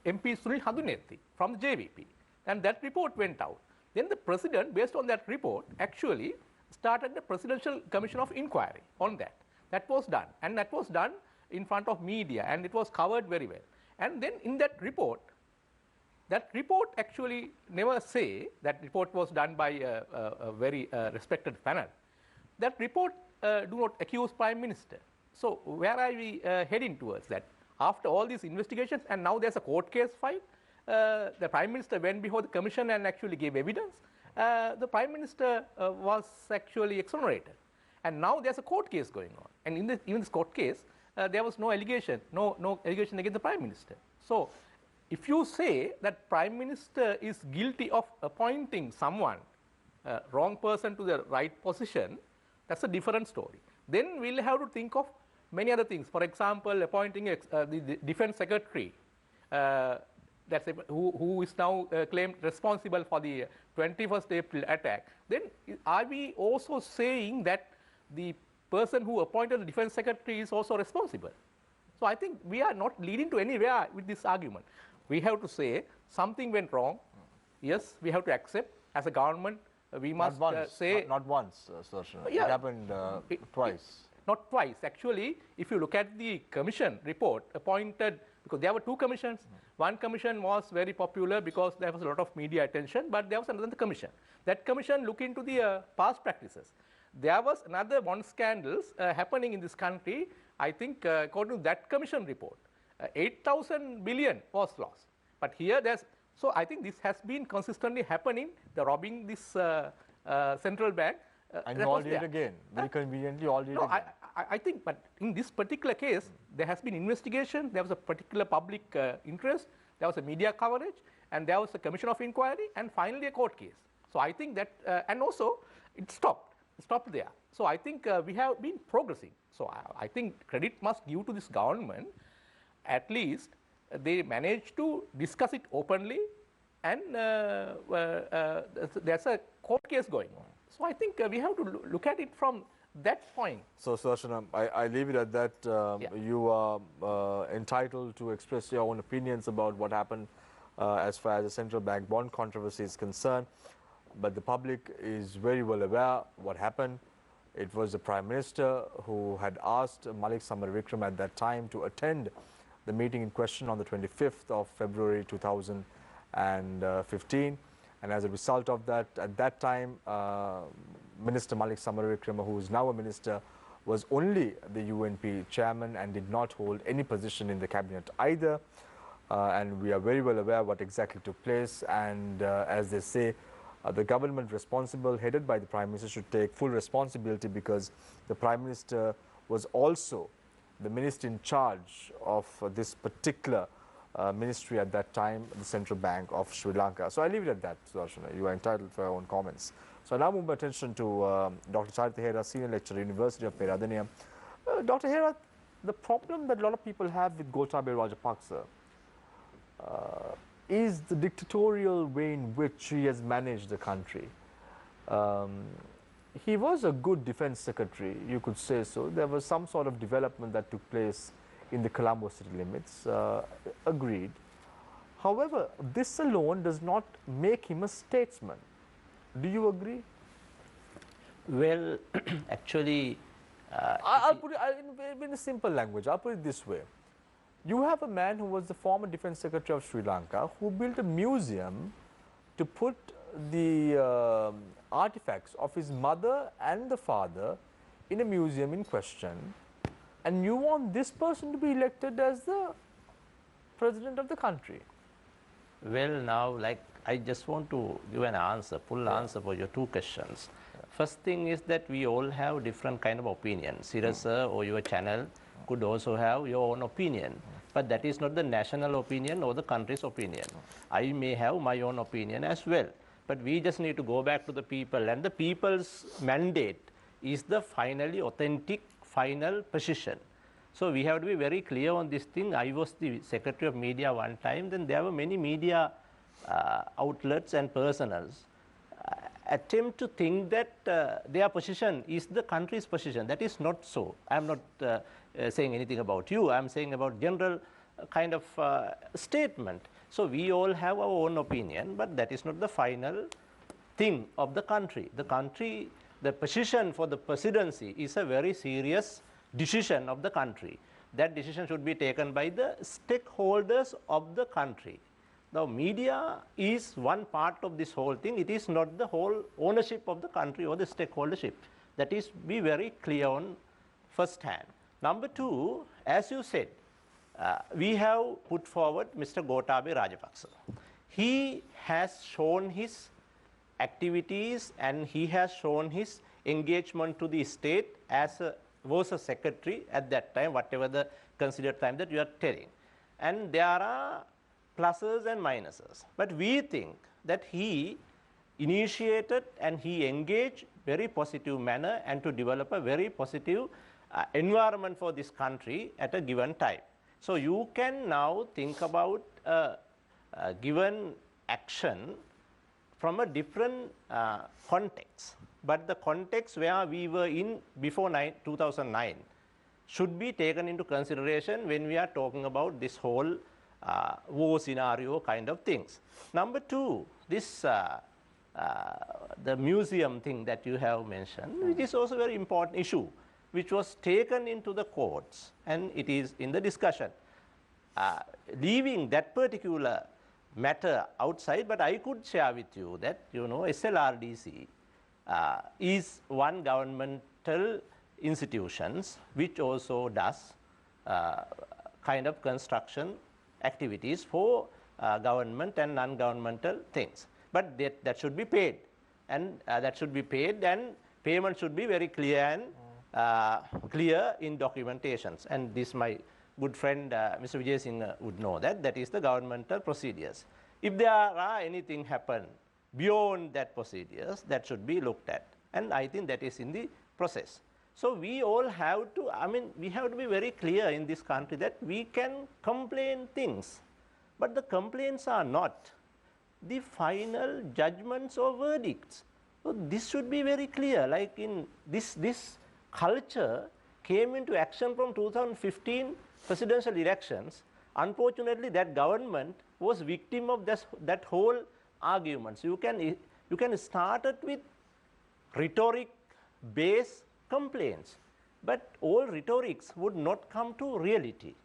Sunil Hadunethi from the JVP. And that report went out. Then the president, based on that report, actually started the Presidential Commission of Inquiry on that. That was done. And that was done in front of media, and it was covered very well. And then in that report actually never say, that report was done by a very respected panel. That report do not accuse Prime Minister. So where are we heading towards that? After all these investigations, and now there's a court case filed, the Prime Minister went before the Commission and actually gave evidence. The Prime Minister was actually exonerated. And now there's a court case going on. And in this court case, there was no allegation, no allegation against the Prime Minister. So if you say that Prime Minister is guilty of appointing someone, wrong person to the right position, that's a different story. Then we'll have to think of many other things. For example, appointing the Defense Secretary, who is now claimed responsible for the 21st April attack. Then are we also saying that the person who appointed the Defense Secretary is also responsible? So I think we are not leading to anywhere with this argument. We have to say something went wrong. Yes, we have to accept as a government. We must say not once, Sudarshan. It happened twice. Not twice. Actually, if you look at the commission report appointed, because there were two commissions. One commission was very popular because there was a lot of media attention, but there was another commission. That commission looked into the past practices. There was another one scandals happening in this country. I think according to that commission report, 8,000 billion was lost. But here there's So I think this has been consistently happening, the robbing this central bank. And you all did it again, very conveniently all did it again. I think, but in this particular case, there has been investigation, there was a particular public interest, there was a media coverage, and there was a commission of inquiry, and finally a court case. So I think that, and also it stopped there. So I think we have been progressing. So I think credit must give to this government. At least they managed to discuss it openly, and there's a court case going on. So I think we have to look at it from that point. So Sudarshan, I leave it at that. You are entitled to express your own opinions about what happened as far as the central bank bond controversy is concerned. But the public is very well aware what happened. It was the Prime Minister who had asked Malik Samaravikram at that time to attend the meeting in question on the 25th of February 2015. And as a result of that, at that time, Minister Malik Samaravikram, who is now a minister, was only the UNP chairman and did not hold any position in the cabinet either. And we are very well aware what exactly took place. And as they say, the government responsible, headed by the Prime Minister, should take full responsibility, because the Prime Minister was also the minister in charge of this particular ministry at that time, the Central Bank of Sri Lanka. So I leave it at that, Sudarshan. You are entitled for your own comments. So I now move my attention to Dr. Charitha Hera, Senior Lecturer, University of Peradeniya. Dr. Hera, the problem that a lot of people have with Gotabaya Rajapaksa is the dictatorial way in which he has managed the country. He was a good defense secretary, you could say so. There was some sort of development that took place in the Colombo city limits, agreed. However, this alone does not make him a statesman. Do you agree? Well, actually, I'll put it in a simple language. I'll put it this way. You have a man who was the former defense secretary of Sri Lanka, who built a museum to put the artifacts of his mother and the father in a museum in question, and you want this person to be elected as the president of the country. well, now, like, I just want to give an answer, full answer for your two questions. First thing is that we all have different kind of opinions. Siraj sir or your channel could also have your own opinion, but that is not the national opinion or the country's opinion. I may have my own opinion as well, but we just need to go back to the people, and the people's mandate is the finally authentic final position. So we have to be very clear on this thing. I was the Secretary of Media one time, then there were many media outlets and personals attempt to think that their position is the country's position. That is not so. I am not saying anything about you. I am saying about general kind of statement. So we all have our own opinion, but that is not the final thing of the country. The country, the position for the presidency is a very serious decision of the country. That decision should be taken by the stakeholders of the country. Now, media is one part of this whole thing. It is not the whole ownership of the country or the stakeholdership. That is, be very clear on first hand. Number two, as you said, we have put forward Mr. Gotabaya Rajapaksa. He has shown his activities and he has shown his engagement to the state as was a secretary at that time, whatever the considered time that you are telling. And there are pluses and minuses. But we think that he initiated and he engaged very positive manner and to develop a very positive environment for this country at a given time. So you can now think about a given action from a different context. But the context where we were in before 2009 should be taken into consideration when we are talking about this whole war scenario kind of things. Number two, this the museum thing that you have mentioned, which is also a very important issue, which was taken into the courts and it is in the discussion. Leaving that particular matter outside, but I could share with you that, you know, SLRDC is one governmental institutions which also does kind of construction activities for government and non-governmental things. But that should be paid, and payment should be very clear and clear in documentations. And this my good friend Mr. Vijay Singh would know that is the governmental procedures. If there are anything happen beyond that procedures, that should be looked at, and I think that is in the process. So we all have to, we have to be very clear in this country that we can complain things, but the complaints are not the final judgments or verdicts. So this should be very clear. Like in this culture came into action from 2015 presidential elections. Unfortunately, that government was victim of that whole arguments. You can start it with rhetoric-based complaints, but all rhetorics would not come to reality.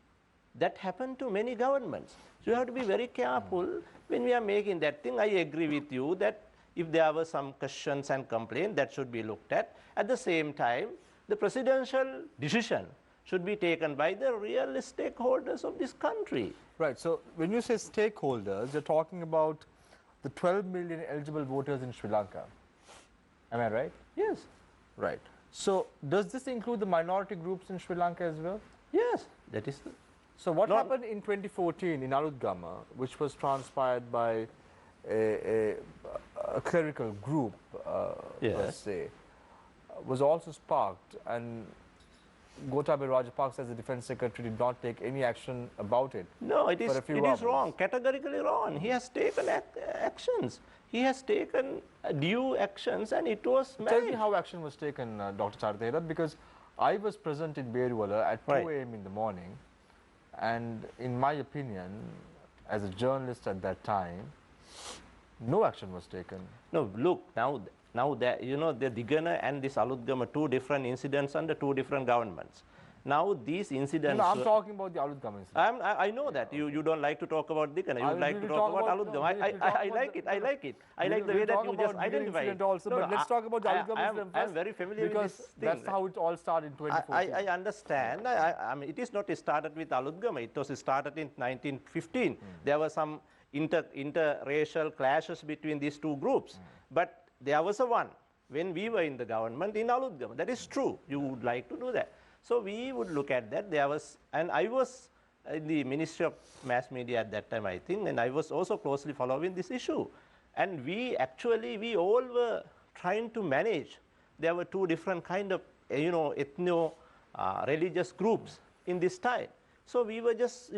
That happened to many governments. So you have to be very careful when we are making that thing. I agree with you that if there were some questions and complaints, that should be looked at. At the same time, the presidential decision should be taken by the real stakeholders of this country. Right. So when you say stakeholders, you're talking about the 12 million eligible voters in Sri Lanka. Am I right? Yes. Right. So does this include the minority groups in Sri Lanka as well? Yes. That is. So what happened in 2014 in Aludgama, which was transpired by a clerical group, let's say, was also sparked, and Gotabaya Rajapaksa as the defense secretary did not take any action about it. No, it is wrong, categorically wrong. He has taken actions. He has taken due actions, and it was managed. Tell me how action was taken, Dr. Charthera, because I was present in Beruwala at 2 a.m. in the morning, and in my opinion, as a journalist at that time, no action was taken. No, look, now that, you know, the Digana and this Aludgama, two different incidents under two different governments. Now these incidents... No, I'm talking about the Aludgama incident. I know that. You don't like to talk about Digana. You would like to talk about Aludgama. I like it. I like it. I like the way that you just identify it. Also, but let's talk about the Aludgama incident first. I'm very familiar with this thing. That's how it all started in 2014. I understand. I mean, it is not started with Aludgama. It was started in 1915. There were some interracial clashes between these two groups. But there was a one when we were in the government in Aludgama. That is true. You would like to do that. So we would look at that. There was, and I was in the Ministry of Mass Media at that time, I think, and I was also closely following this issue. And we all were trying to manage. There were two different kind of, religious groups in this time. So we were just,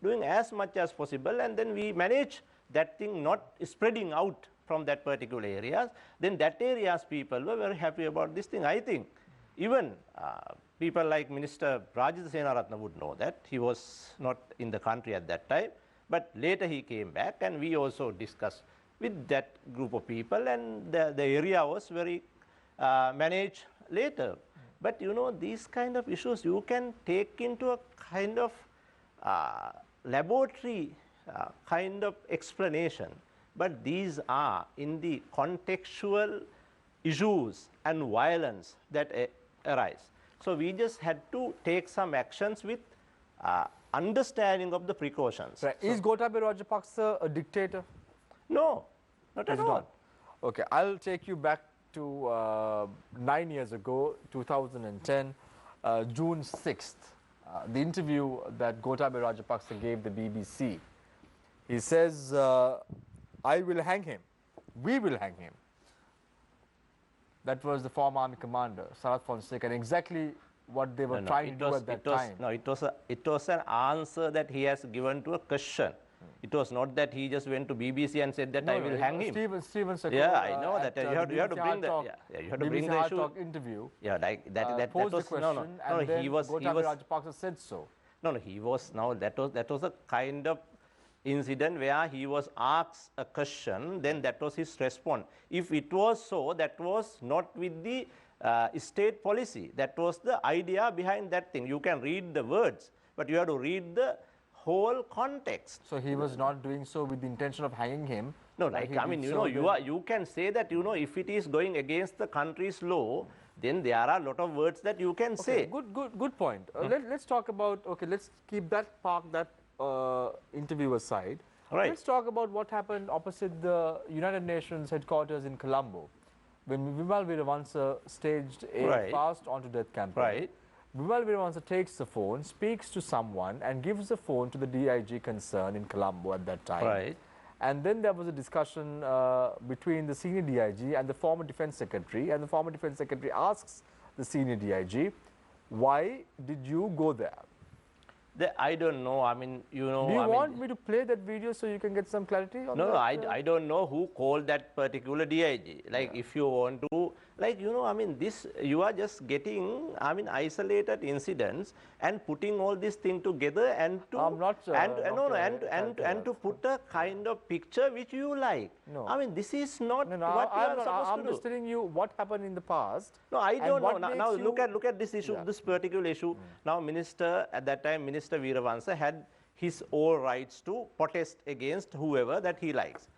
doing as much as possible, and then we managed that thing not spreading out from that particular areas. Then that area's people were very happy about this thing. I think even people like Minister Rajitha Senaratne would know that. He was not in the country at that time, but later he came back, and we also discussed with that group of people, and the area was very managed later. But these kind of issues you can take into a kind of laboratory kind of explanation, but these are in the contextual issues and violence that arise. So we just had to take some actions with understanding of the precautions. Right. Is Gotabaya Rajapaksa a dictator? No, not at all. Okay, I'll take you back to 9 years ago, 2010, June 6th, the interview that Gotabaya Rajapaksa gave the BBC. He says, I will hang him. We will hang him. That was the former army commander, Sarath Fonseca, and exactly what they were trying to do at that time. No, it was an answer that he has given to a question. It was not that he just went to BBC and said that I will hang him. Steven Sekou, yeah, I know that. You have to bring the you have to bring the issue. Interview. Yeah, like that posed was the question, and he was Gotabaya Rajapaksa said so. No, he was that was a kind of incident where he was asked a question, then that was his response. If it was so, that was not with the state policy. That was the idea behind that thing. You can read the words, but you have to read the whole context. So he was not doing so with the intention of hanging him. No, like I mean, you can say that if it is going against the country's law, then there are a lot of words that you can say. Good point. Let's talk about. Okay, let's keep that interview aside. Right. Let's talk about what happened opposite the United Nations headquarters in Colombo, when Vimal Veeravansa staged a Right. fast onto death campaign. Right. Vimal Veeravansa takes the phone, speaks to someone, and gives the phone to the DIG concerned in Colombo at that time. Right. And then there was a discussion between the senior DIG and the former defense secretary, and the former defense secretary asks the senior DIG, why did you go there? I don't know. I mean, you know. Do you I want mean, me to play that video so you can get some clarity on no, that? no, I don't know who called that particular DIG. Like, if you want to, like, you know, I mean, this, you are just getting, I mean, isolated incidents and putting all this thing together and to, I'm not, and to put a kind of picture which you like. No. I mean, this is not No, what you are supposed I'm to do. just telling you what happened in the past. No, I and don't know. what Now makes look you- at this issue, this particular issue. Now, Minister at that time, Minister Veeravansa had his all rights to protest against whoever that he likes.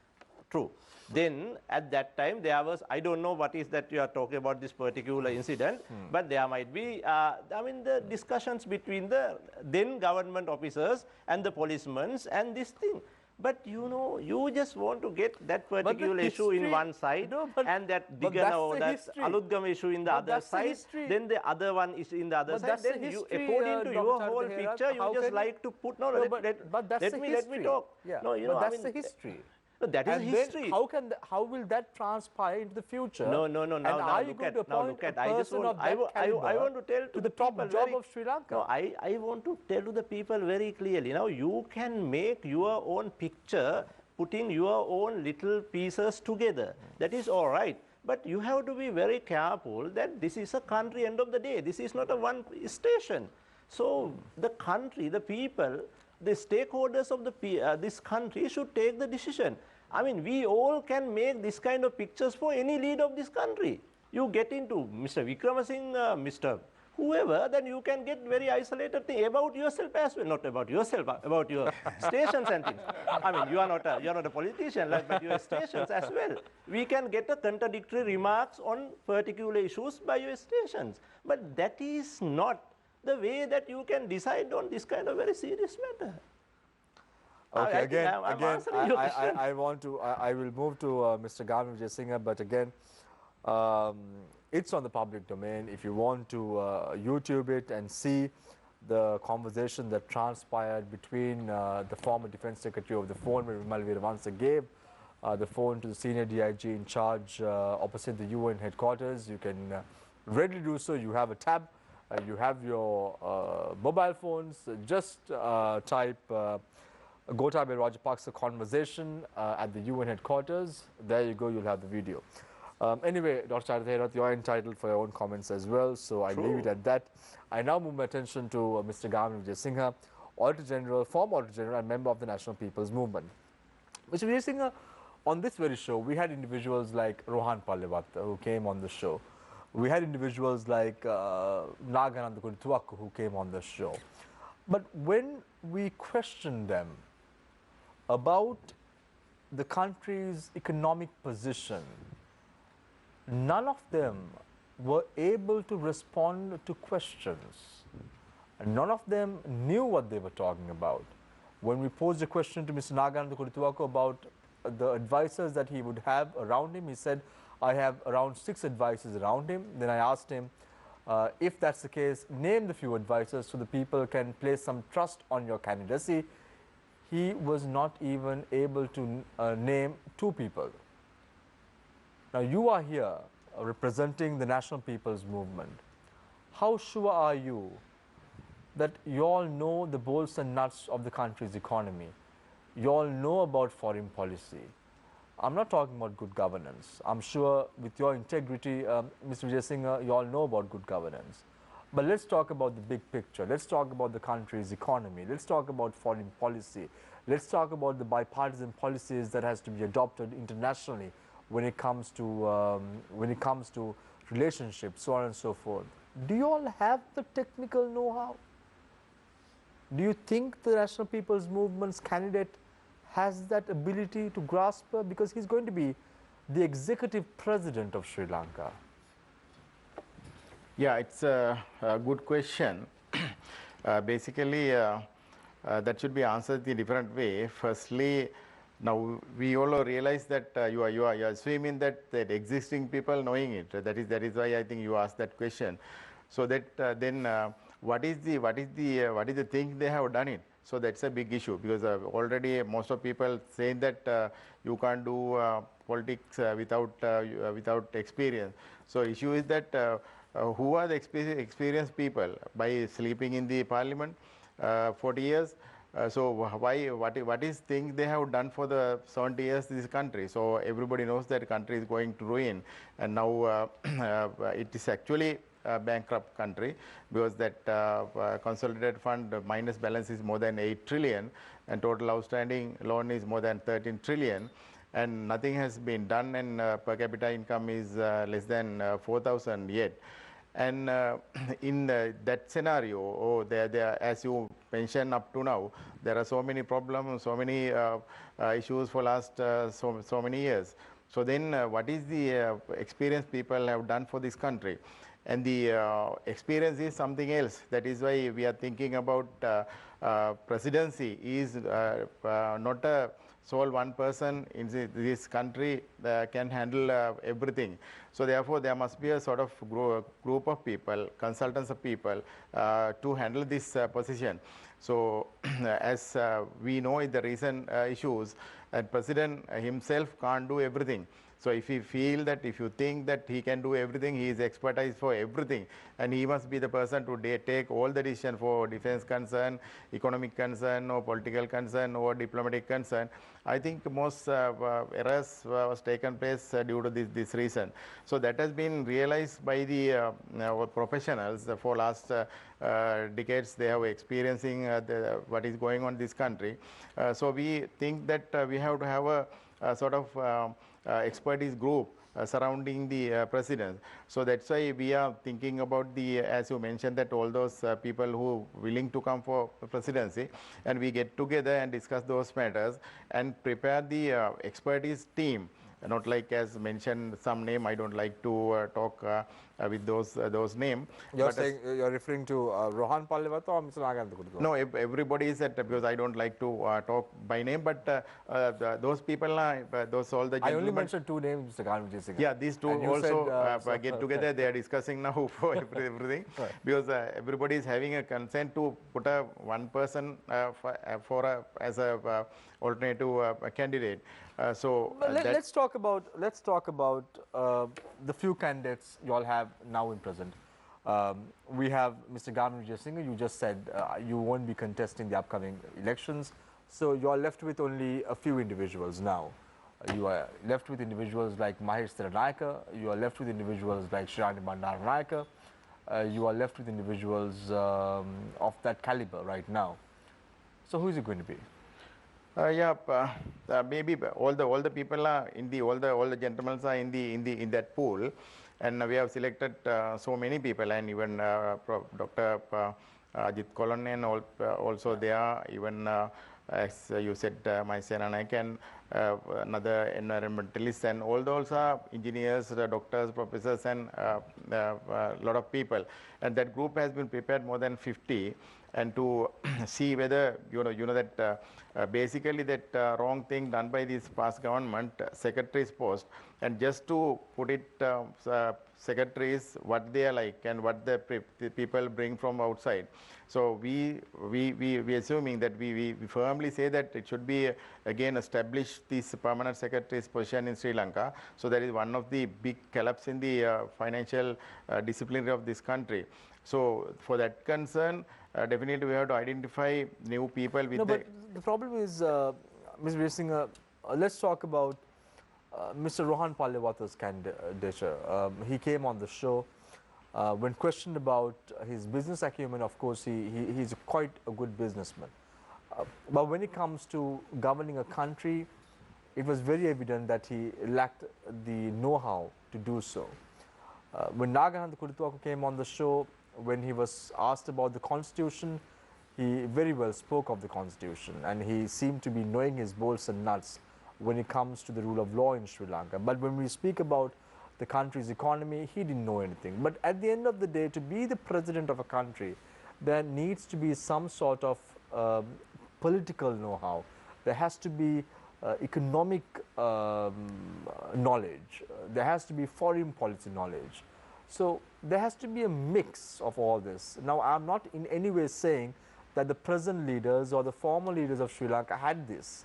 True. Then at that time there was, I don't know what is that you are talking about, this particular incident, but there might be, I mean, the discussions between the then government officers and the policemen and this thing. But you know, you just want to get that particular issue in history- one side, No, but- and that but Digana that's or the that history. Aludgam issue in the But other that's the side, history. then the other one is in the other But side. that's the Then you, history, according to your Dr. whole Hera, picture, how you just can like to put, no, No, let, but that's let the me history. talk. Yeah. No, you but know, that's I mean, the history. no, that is And history. then how will that transpire into the future? No. Now, and now are you look going at. to Now appoint look at. a I just person want. of that I caliber want to tell to the top people job very, of Sri Lanka? No, I want to tell to the people very clearly. Now you can make your own picture, putting your own little pieces together. That is all right. But you have to be very careful that this is a country. End of the day, this is not a one station. So the country, the people, the stakeholders of this country should take the decision. I mean, we all can make this kind of pictures for any leader of this country. You get into Mr. Wickramasinghe, Mr. whoever, then you can get very isolated thing about yourself as well. Not about yourself, about your stations and things. I mean, you are not a politician, like, but your stations as well. We can get a contradictory remarks on particular issues by your stations. But that is not the way that you can decide on this kind of very serious matter. Okay, again, I'm answering your question. I will move to Mr. Garmin Vijayasinghe, but again, it's on the public domain. If you want to YouTube it and see the conversation that transpired between the former defense secretary over the phone, where Vimal Veeravansa gave the phone to the senior DIG in charge opposite the UN headquarters, you can readily do so. You have a tab, you have your mobile phones, just type Gotabaya Rajapaksa conversation at the UN headquarters. There you go, you'll have the video. Anyway, Dr. Chadha, you're entitled for your own comments as well, so I leave it at that. I now move my attention to Mr. Garmin Vijayasinghe, Auditor General, former Auditor General and member of the National People's Movement. Mr. Vijayasinghe, on this very show, we had individuals like Rohan Pallevatta who came on the show. We had individuals like Nagananda Kurituaku who came on the show. But when we questioned them about the country's economic position, none of them were able to respond to questions. And none of them knew what they were talking about. When we posed a question to Mr. Nagananda Kurituaku about the advisors that he would have around him, he said, I have around 6 advisors around him. Then I asked him, if that's the case, name the few advisors so the people can place some trust on your candidacy. He was not even able to name 2 people. Now you are here representing the National People's Movement. How sure are you that you all know the bolts and nuts of the country's economy? You all know about foreign policy. I'm not talking about good governance. I'm sure with your integrity, Mr. Vijayasinghe, you all know about good governance. But let's talk about the big picture. Let's talk about the country's economy. Let's talk about foreign policy. Let's talk about the bipartisan policies that has to be adopted internationally when it comes to relationships, so on and so forth. Do you all have the technical know-how? Do you think the National People's Movement's candidate has that ability to grasp her? Because he's going to be the executive president of Sri Lanka. Yeah, it's a good question. Basically, that should be answered in a different way. Firstly, now we all realize that you are assuming that existing people knowing it. That is why I think you asked that question. So that then what is the thing they have done it? So that's a big issue, because already most of people saying that you can't do politics without experience. So issue is that who are the experienced people by sleeping in the parliament 40 years? So what is thing they have done for the 70 years this country? So everybody knows that country is going to ruin, and now it is actually a bankrupt country, because that consolidated fund minus balance is more than 8 trillion and total outstanding loan is more than 13 trillion, and nothing has been done, and per capita income is less than 4,000 yet. And in that scenario, there, as you mentioned up to now, there are so many problems, so many issues for last so many years. So then what is the experience people have done for this country? And the experience is something else. That is why we are thinking about presidency is not a sole one person in this country can handle everything. So therefore, there must be a sort of group of people, consultants of people to handle this position. So as we know in the recent issues, President himself can't do everything. So if you feel that, if you think that he can do everything, he is expertise for everything, and he must be the person to take all the decision for defense concern, economic concern, or political concern, or diplomatic concern. I think most errors was taken place due to this reason. So that has been realized by the professionals for last decades. They have experiencing what is going on in this country. So we think that we have to have a sort of expertise group surrounding the president. So that's why we are thinking about the, as you mentioned, that all those people who willing to come for presidency, and we get together and discuss those matters and prepare the expertise team. Not like as mentioned some name, I don't like to talk with those names. You're saying you're referring to Rohan Pallewatha or Mr. Nagantha? No, everybody is at, because I don't like to talk by name, but those people are those all the gentlemen. I only mentioned two names, Mr. Ganvijay Singh. Yeah, these two and also said, get together. They are discussing now for everything, right. Because everybody is having a consent to put a one person as a alternative candidate. Let's talk about the few candidates you all have now in present. We have Mr. Ganvijay Singh. You just said you won't be contesting the upcoming elections, so you are left with only a few individuals now. You are left with individuals like Mahesh Thiranayaka. You are left with individuals like Shirani Bandaranaike. You are left with individuals of that caliber right now. So who is it going to be? Maybe all the people are in the all the gentlemen are in that pool, and we have selected so many people, and even Dr. Ajit Kolonen also there, even as you said, my Thiranayaka, and another environmentalist, and all those are engineers, doctors, professors, and lot of people, and that group has been prepared more than 50. And to see whether you know that basically that wrong thing done by this past government, secretary's post, and just to put it secretaries what they are like and what the people bring from outside. So we assuming that we firmly say that it should be again establish this permanent secretary's position in Sri Lanka. So that is one of the big collapse in the financial discipline of this country. So for that concern, definitely we have to identify new people with but the problem is, Ms. Vijay Singh, let's talk about Mr. Rohan Pallewatha's candidature. He came on the show. When questioned about his business acumen, of course, he's quite a good businessman. But when it comes to governing a country, it was very evident that he lacked the know-how to do so. When Nagantha Kudutwaka came on the show, when he was asked about the constitution, he very well spoke of the constitution, and he seemed to be knowing his bolts and nuts when it comes to the rule of law in Sri Lanka. But when we speak about the country's economy, he didn't know anything. But at the end of the day, to be the president of a country, there needs to be some sort of political know-how. There has to be economic knowledge. There has to be foreign policy knowledge. So there has to be a mix of all this. Now, I'm not in any way saying that the present leaders or the former leaders of Sri Lanka had this,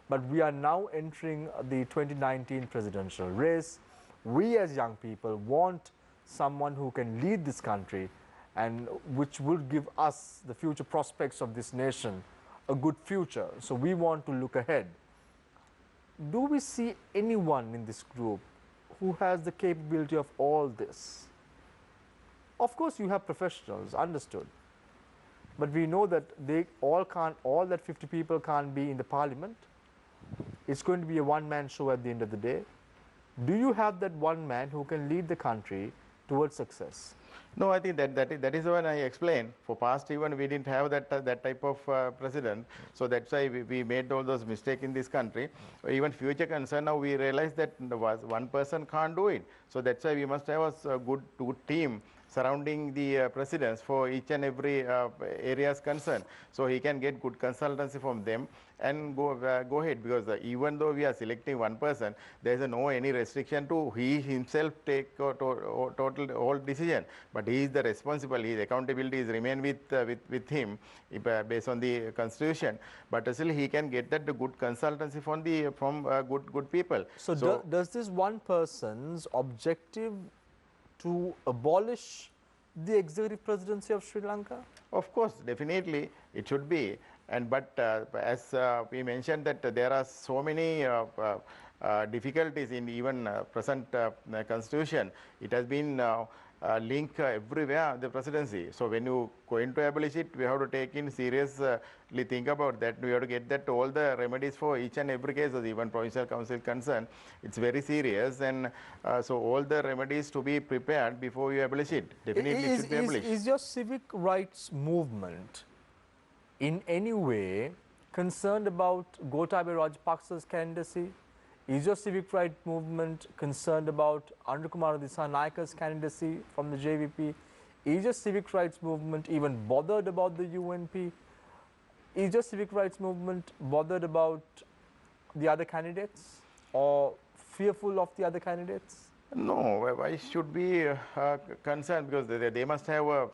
but we are now entering the 2019 presidential race. We as young people want someone who can lead this country and which will give us, the future prospects of this nation, a good future. So we want to look ahead. Do we see anyone in this group who has the capability of all this? Of course, you have professionals, understood. But we know that they all can't, all that 50 people can't be in the parliament. It's going to be a one-man show at the end of the day. Do you have that one man who can lead the country towards success? No, I think that is when I explained. For past even we didn't have that type of president. So that's why we made all those mistakes in this country. Even future concern, now we realize that one person can't do it. So that's why we must have a good team surrounding the presidents for each and every areas concerned. So he can get good consultancy from them and go ahead, because even though we are selecting one person, there is no any restriction to he himself take total all decision. But he is the responsible. His accountability is remain with him based on the constitution. But still he can get that good consultancy from good people. So does this one person's objective to abolish the executive presidency of Sri Lanka? Of course, definitely it should be. But as we mentioned that there are so many difficulties in even present constitution. It has been linked everywhere, the presidency. So when you going to abolish it, we have to take in seriously think about that. We have to get that all the remedies for each and every case, even provincial council concerned. It's very serious, and so all the remedies to be prepared before you abolish it. Definitely it should be abolished. Is your civic rights movement in any way concerned about Gotabaya Rajapaksa's candidacy? Is your civic rights movement concerned about Andrakumara Dissanayaka's candidacy from the JVP? Is your civic rights movement even bothered about the UNP? Is your civic rights movement bothered about the other candidates or fearful of the other candidates? No, why should be concerned? Because they must have a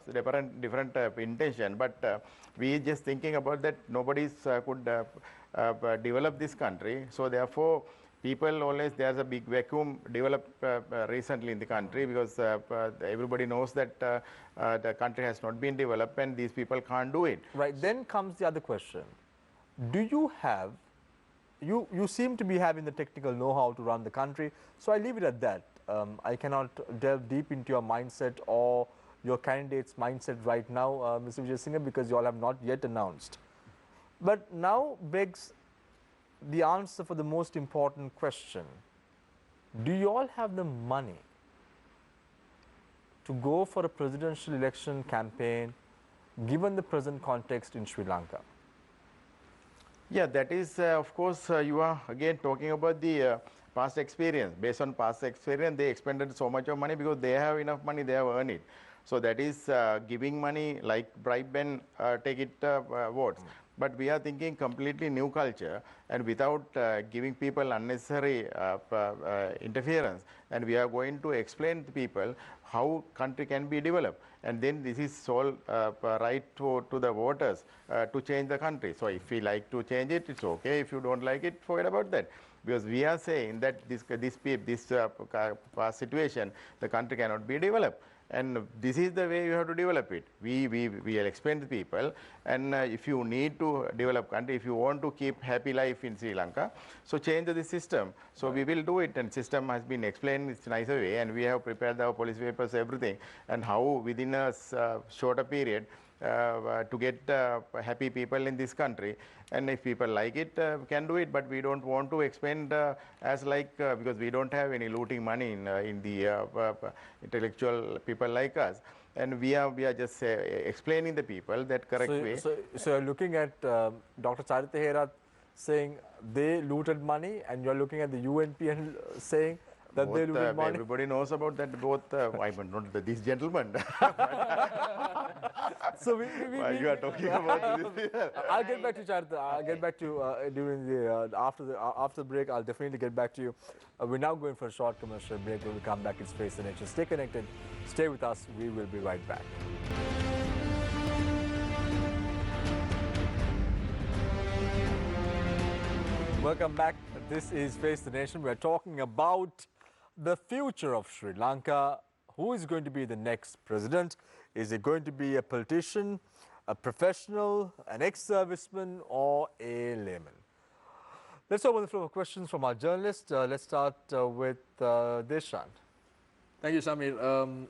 different intention. But we just thinking about that nobody could develop this country. So therefore, people always, there's a big vacuum developed recently in the country, because everybody knows that the country has not been developed and these people can't do it. Right. Then comes the other question. Do you have, you seem to be having the technical know-how to run the country, so I leave it at that. I cannot delve deep into your mindset or your candidate's mindset right now, Mr. Vijayasinghe, because you all have not yet announced. But now begs the answer for the most important question. Do you all have the money to go for a presidential election campaign given the present context in Sri Lanka? Yeah, that is, of course, you are again talking about the past experience. Based on past experience, they expended so much of money because they have enough money, they have earned it. So that is giving money like bribe and take it votes. But we are thinking completely new culture, and without giving people unnecessary interference. And we are going to explain to people how country can be developed. And then this is all right to the voters to change the country. So if we like to change it, it's okay. If you don't like it, forget about that. Because we are saying that this situation, the country cannot be developed. And this is the way you have to develop it. We will explain to people, and if you need to develop country, if you want to keep happy life in Sri Lanka, so change the system. So we will do it, and system has been explained in a nicer way, and we have prepared our policy papers, everything, and how within a shorter period to get happy people in this country. And if people like it, can do it, but we don't want to expend as like, because we don't have any looting money in the intellectual people like us. And we are just explaining the people that correct way. So you're looking at Dr. Charitha Herath saying they looted money, and you're looking at the UNP and saying that both, they will win money? everybody knows about that. Both, I mean, not these gentlemen. So Why you are talking about this? I'll get back to you, Charita. I'll get back to you during the after the break. I'll definitely get back to you. We're now going for a short commercial break. When we come back, it's Face the Nation. Stay connected. Stay with us. We will be right back. Welcome back. This is Face the Nation. We're talking about the future of Sri Lanka. Who is going to be the next president? Is it going to be a politician, a professional, an ex-serviceman, or a layman? Let's open the floor for questions from our journalists. Let's start with Deshant. Thank you, Shamir.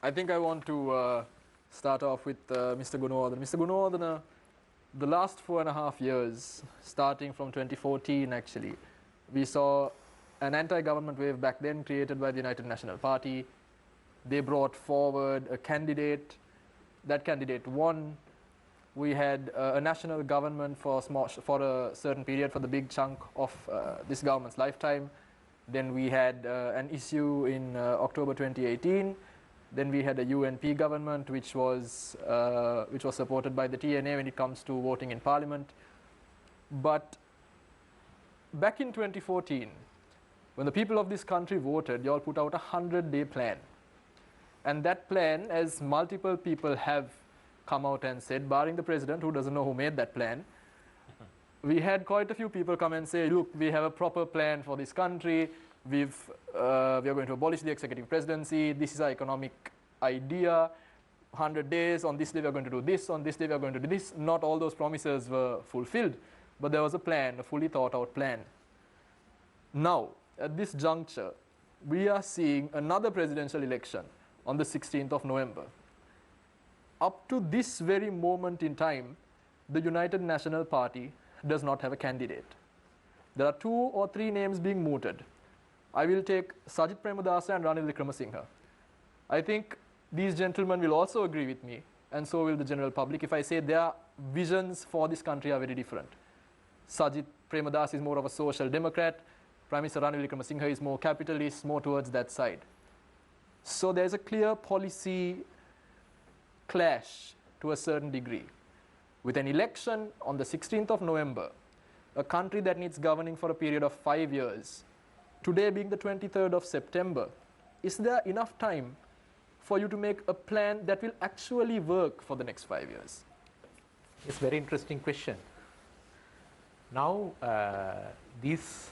I think I want to start off with Mr. Gunawardena. Mr. Gunawardena, the last 4.5 years, starting from 2014 actually, we saw an anti-government wave back then created by the United National Party. They brought forward a candidate. That candidate won. We had a national government for a certain period, for the big chunk of this government's lifetime. Then we had an issue in October 2018. Then we had a UNP government, which was supported by the TNA when it comes to voting in parliament. But back in 2014, when the people of this country voted, you all put out a 100-day plan. And that plan, as multiple people have come out and said, barring the president, who doesn't know who made that plan, we had quite a few people come and say, look, we have a proper plan for this country. We are going to abolish the executive presidency. This is our economic idea. 100 days, on this day we are going to do this, on this day we are going to do this. Not all those promises were fulfilled, but there was a plan, a fully thought out plan. Now, at this juncture, we are seeing another presidential election on the 16th of November. Up to this very moment in time, the United National Party does not have a candidate. There are 2 or 3 names being mooted. I will take Sajith Premadasa and Ranil Wickremesinghe. I think these gentlemen will also agree with me, and so will the general public, if I say their visions for this country are very different. Sajith Premadasa is more of a social democrat. Prime Minister Ranil Wickremesinghe is more capitalist, more towards that side. So there's a clear policy clash to a certain degree. With an election on the 16th of November, a country that needs governing for a period of 5 years, today being the 23rd of September, is there enough time for you to make a plan that will actually work for the next 5 years? It's a very interesting question. Now, these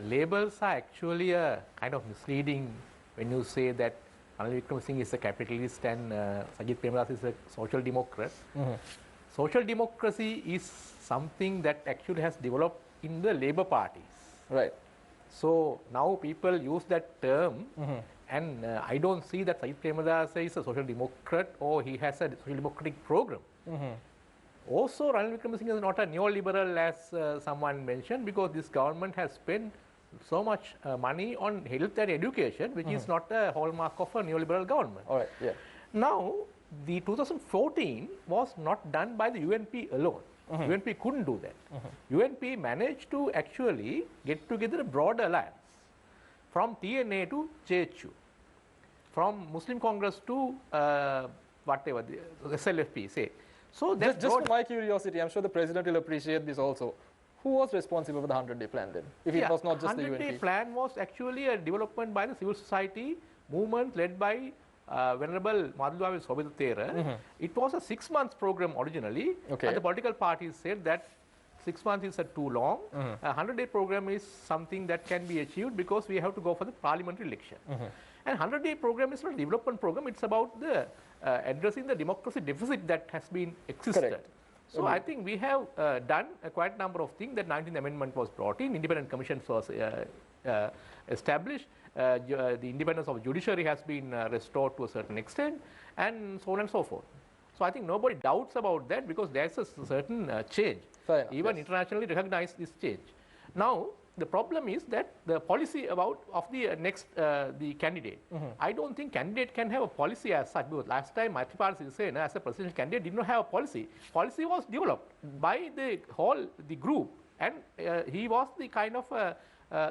labels are actually a kind of misleading when you say that Ranil Wickremesinghe is a capitalist and Sajith Premadasa is a social democrat. Mm-hmm. Social democracy is something that actually has developed in the Labour parties. Right. So now people use that term, mm-hmm. and I don't see that Sajith Premadasa is a social democrat or he has a social democratic program. Mm-hmm. Also, Ranil Wickremesinghe is not a neoliberal, as someone mentioned, because this government has spent so much money on health and education, which is not a hallmark of a neoliberal government. All right, yeah. Now, the 2014 was not done by the UNP alone. UNP couldn't do that. UNP managed to actually get together a broad alliance from TNA to JHU, from Muslim Congress to whatever, the SLFP, say. So just for my curiosity, I'm sure the president will appreciate this also. Who was responsible for the 100-day plan then, if it was not just the UNP? The 100-day plan was actually a development by the civil society movement led by Venerable Madhulawil Sobhitathera. It was a 6-month program originally, and the political parties said that 6 months is too long. A 100-day program is something that can be achieved because we have to go for the parliamentary election. And 100-day program is not a development program, it's about the addressing the democracy deficit that has been existed. Correct. So I think we have done a quite number of things. That 19th Amendment was brought in, independent commissions was established, the independence of judiciary has been restored to a certain extent, and so on and so forth. So I think nobody doubts about that because there's a certain change. Even internationally recognized this change. Now, the problem is that the policy of the next the candidate. I don't think candidate can have a policy as such, because last time Maithripala Sirisena as a presidential candidate did not have a policy. Policy was developed by the group and he was the kind of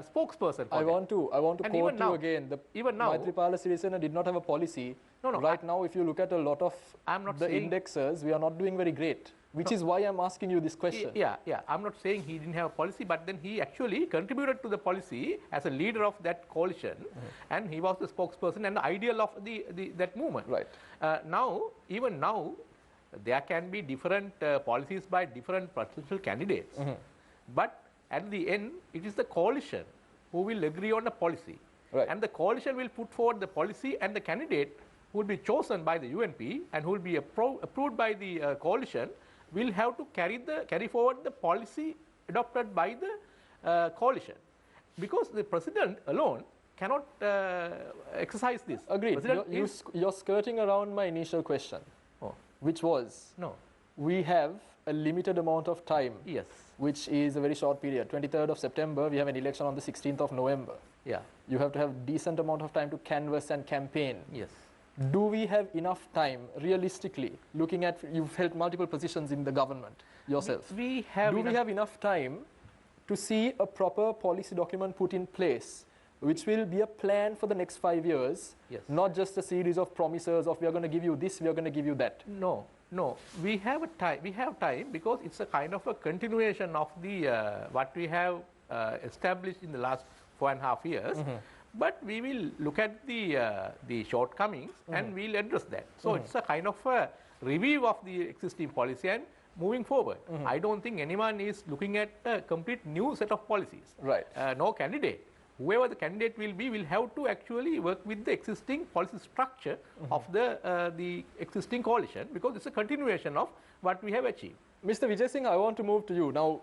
spokesperson for I that. want to And quote even you now- again. even now- Maithripala Sirisena did not have a policy. No, Right now, if you look at a lot of I'm not the saying- indexes, we are not doing very great, which is why I'm asking you this question. Yeah, I'm not saying he didn't have a policy, but then he actually contributed to the policy as a leader of that coalition, and he was the spokesperson and the ideal of that movement. Right. Even now, there can be different policies by different presidential candidates, but at the end, it is the coalition who will agree on the policy. Right. And the coalition will put forward the policy, and the candidate who will be chosen by the UNP and who will be approved by the coalition will have to carry forward the policy adopted by the coalition. Because the president alone cannot exercise this. Agreed. President You're skirting around my initial question, which was, No. we have a limited amount of time, Yes. which is a very short period. 23rd of September, we have an election on the 16th of November. Yeah. You have to have decent amount of time to canvass and campaign. Yes. Do we have enough time, realistically, looking at, you've held multiple positions in the government yourself. We have Do enough- we have enough time to see a proper policy document put in place, which will be a plan for the next 5 years, Yes. not just a series of promises of we are going to give you this, we are going to give you that? No. We have time. We have time because it's a kind of a continuation of the what we have established in the last 4.5 years. But we will look at the shortcomings and we'll address that. So it's a kind of a review of the existing policy and moving forward. I don't think anyone is looking at a complete new set of policies. Right. No candidate. Whoever the candidate will be will have to actually work with the existing policy structure of the existing coalition, because it's a continuation of what we have achieved. Mr. Vijay Singh, I want to move to you. Now,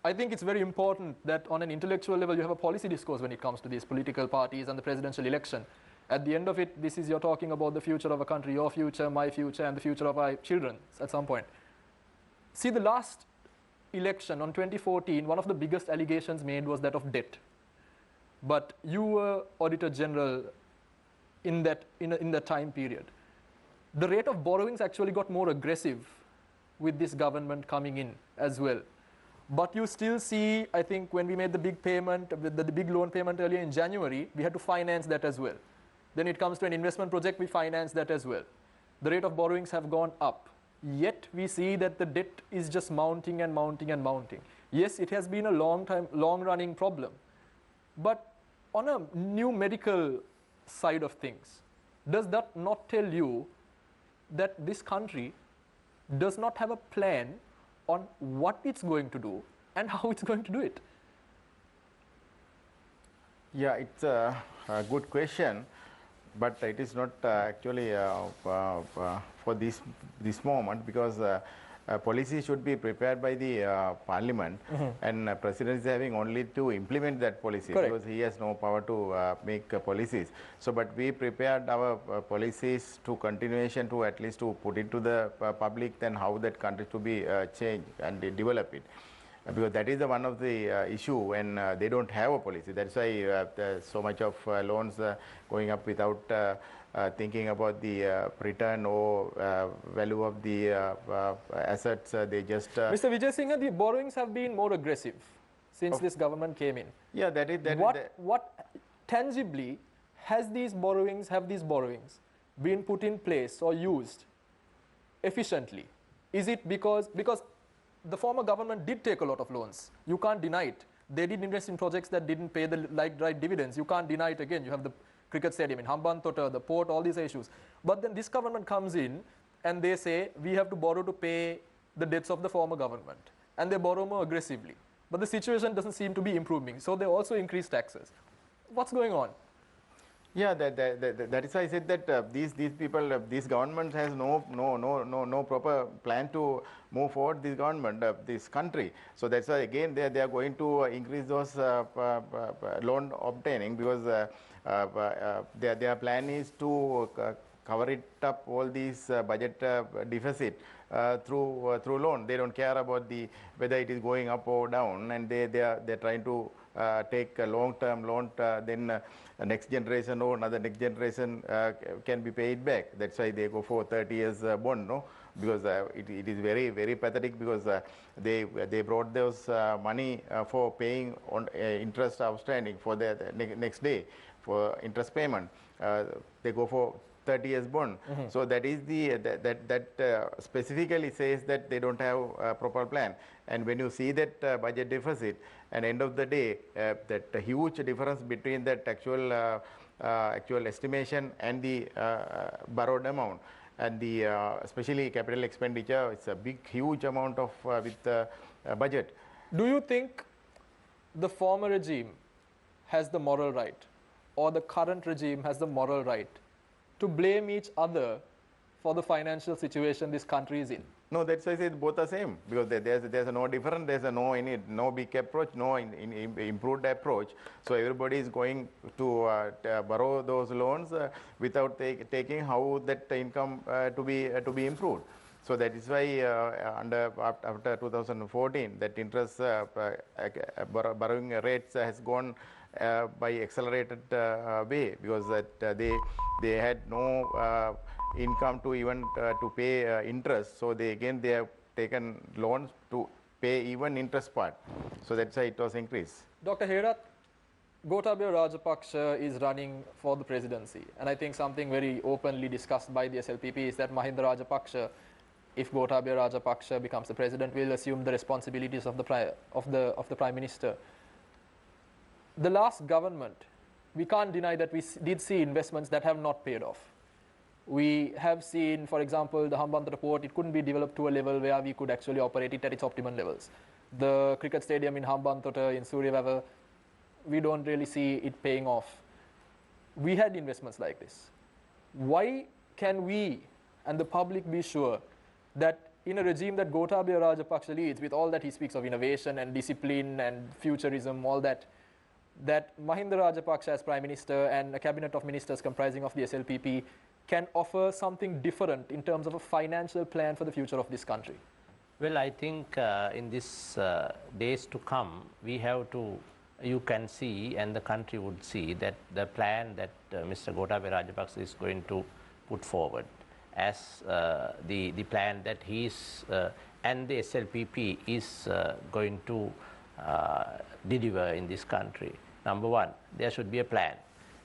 I think it's very important that on an intellectual level you have a policy discourse when it comes to these political parties and the presidential election. At the end of it, you're talking about the future of a country, your future, my future, and the future of our children at some point. See, the last election on 2014, one of the biggest allegations made was that of debt. But you were Auditor General in that time period. The rate of borrowings actually got more aggressive with this government coming in as well. But you still see, I think when we made the big payment, with the big loan payment earlier in January, we had to finance that as well. Then it comes to an investment project, we finance that as well. The rate of borrowings have gone up. Yet we see that the debt is just mounting and mounting and mounting. Yes, it has been a long-running problem. But on a numerical side of things, does that not tell you that this country does not have a plan on what it's going to do and how it's going to do it? Yeah, it's a good question, but it is not actually for this moment, because policy should be prepared by the parliament, and president is having only to implement that policy. Correct. Because he has no power to make policies. So, but we prepared our policies to continuation to at least to put into the public, then how that country to be changed and develop it. Because that is one of the issue when they don't have a policy. That's why so much of loans going up without thinking about the return or value of the assets. They just Mr. Vijay Singh, the borrowings have been more aggressive since this government came in. yeah, that is What tangibly have these borrowings been put in place or used efficiently? Is it because the former government did take a lot of loans? You can't deny it. They did invest in projects that didn't pay the right dividends. You can't deny it again. You have the cricket stadium in Hambantota, the port, all these issues. But then this government comes in and they say, we have to borrow to pay the debts of the former government. And they borrow more aggressively. But the situation doesn't seem to be improving. So they also increase taxes. What's going on? Yeah, that is why I said that these people, this government has no proper plan to move forward. This government, this country. So that's why again they are going to increase those loan obtaining, because their plan is to cover it up all these budget deficit through loan. They don't care about whether it is going up or down, and they're trying to take a long-term loan, then next generation or another next generation can be paid back. That's why they go for 30 years bond, no? because it is very pathetic, because they brought those money for paying on interest outstanding for the next day for interest payment. They go for 30 years bond. So that is the that specifically says that they don't have a proper plan. And when you see that budget deficit, and end of the day, that huge difference between that actual estimation and the borrowed amount, and the especially capital expenditure, it's a huge amount of with budget. Do you think the former regime has the moral right, or the current regime has the moral right to blame each other for the financial situation this country is in? No, that's why I say both are same, because there's no different, there's no big approach, no improved approach. So everybody is going to borrow those loans without taking how that income to be improved. So that is why after 2014, that interest borrowing rates has gone by accelerated way, because that they had no income to even to pay interest. So they have taken loans to pay even interest part. So that's why it was increased. Dr. Herath, Gotabaya Rajapaksa is running for the presidency, and I think something very openly discussed by the SLPP is that Mahinda Rajapaksa, if Gotabaya Rajapaksa becomes the president, will assume the responsibilities of the prime minister. The last government, we can't deny that we did see investments that have not paid off. We have seen, for example, the Hambantota port, it couldn't be developed to a level where we could actually operate it at its optimum levels. The cricket stadium in Hambantota, in Suryawava, we don't really see it paying off. We had investments like this. Why can we and the public be sure that in a regime that Gotabaya Rajapaksa leads, with all that he speaks of innovation and discipline and futurism, all that, that Mahinda Rajapaksa as Prime Minister and a cabinet of ministers comprising of the SLPP can offer something different in terms of a financial plan for the future of this country? Well, I think in these days to come, we have to, you can see and the country would see that the plan that Mr. Gotabaya Rajapaksa is going to put forward as the plan that he is and the SLPP is going to deliver in this country. Number one, there should be a plan,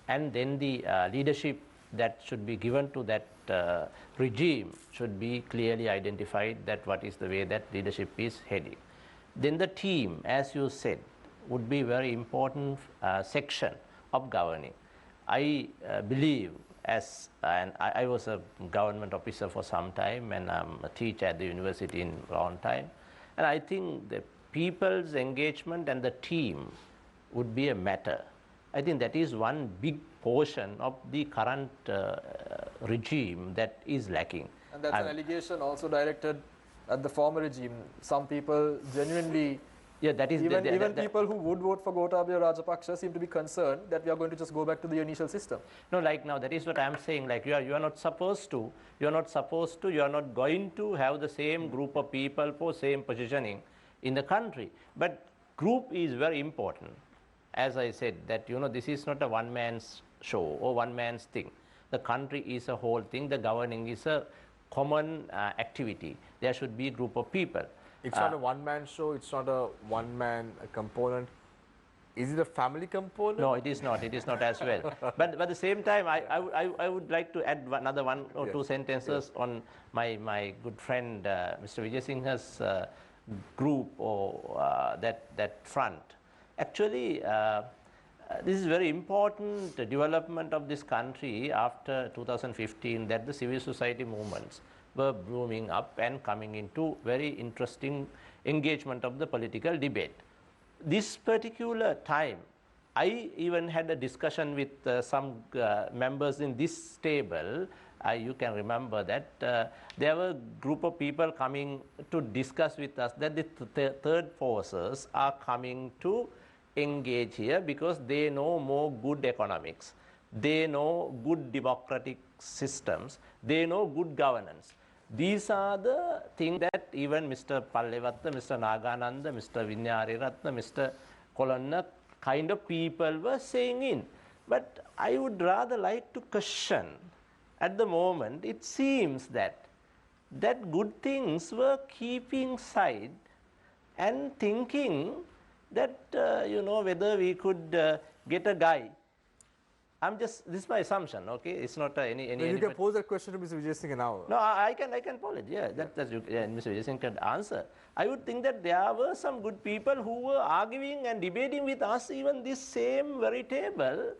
and then the leadership that should be given to that regime should be clearly identified, that what is the way that leadership is heading. Then the team, as you said, would be very important section of governing. I believe, as and I was a government officer for some time, and I'm a teacher at the university in a long time, and I think the people's engagement and the team would be a matter. I think that is one big portion of the current regime that is lacking. And that's an allegation also directed at the former regime. Some people genuinely, yeah, that is even people who would vote for Gotabaya Rajapaksa seem to be concerned that we are going to just go back to the initial system. No, like now, that is what I'm saying. Like you are not supposed to, you are not going to have the same group of people for same positioning in the country. But group is very important. As I said, that this is not a one man's show or one man's thing. The country is a whole thing. The governing is a common activity. There should be a group of people. It's not a one-man show. It's not a one-man component. Is it a family component? No, it is not. It is not as well. But at the same time, I would like to add another one or two sentences on my good friend Mr. Vijay Singha's group or that front. Actually, this is very important development of this country after 2015, that the civil society movements were blooming up and coming into very interesting engagement of the political debate. This particular time, I even had a discussion with some members in this table. You can remember that there were a group of people coming to discuss with us that the third forces are coming to engage here because they know more good economics, they know good democratic systems, they know good governance. These are the things that even Mr. Pallevatta, Mr. Nagananda, Mr. Vinyariratna, Mr. Kolonna kind of people were saying in. But I would rather like to question, at the moment, it seems that that good things were keeping side and thinking that, you know, whether we could get a guy. This is my assumption, okay? It's not any. You can pose that question to Mr. Vijay Singh now. No, I can pose it. Yeah, Mr. Vijay Singh can answer. I would think that there were some good people who were arguing and debating with us even this same very table,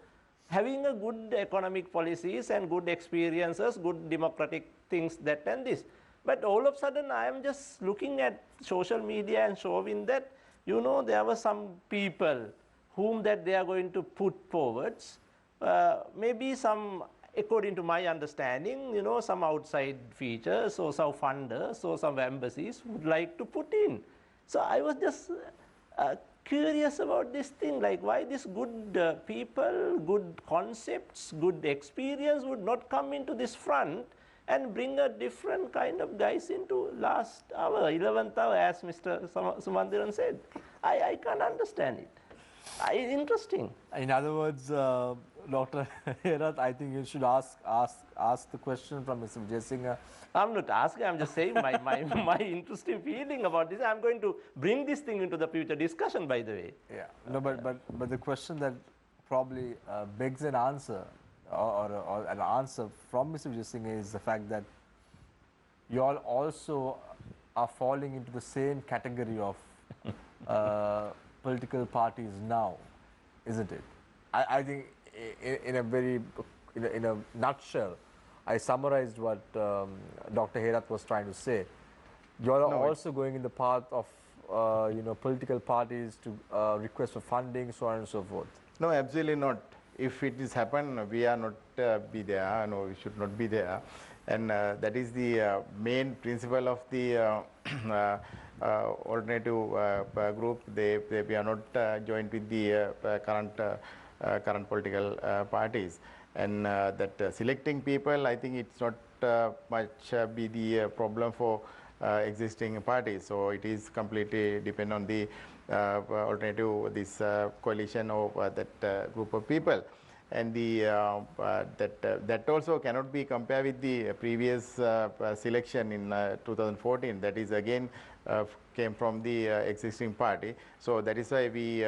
having a good economic policies and good experiences, good democratic things, that and this. But all of a sudden, I am just looking at social media and showing that, you know, there were some people whom that they are going to put forwards. Maybe some, according to my understanding, you know, some outside features or some funders or some embassies would like to put in. So I was just curious about this thing, like why these good people, good concepts, good experience would not come into this front and bring a different kind of guys into last hour, 11th hour, as Mr. Sumandiran said. I can't understand it. Interesting. In other words, Dr. Herath, I think you should ask the question from Mr. Vijay Singh. I'm not asking, I'm just saying my interesting feeling about this. I'm going to bring this thing into the future discussion, by the way. Yeah, no, but the question that probably begs an answer or an answer from Mr. Vijay Singh is the fact that you all also are falling into the same category of political parties now, isn't it? I think in a nutshell, I summarized what Dr. Herath was trying to say. You all are also going in the path of political parties to request for funding, so on and so forth. No, absolutely not. If it is happened, we are not be there. No, we should not be there. And that is the main principle of the alternative group. We are not joined with the current political parties. And that selecting people, I think it's not much be the problem for existing parties. So it is completely depend on the alternative, this coalition of that group of people. And the that also cannot be compared with the previous selection in 2014. That is again came from the existing party. So that is why we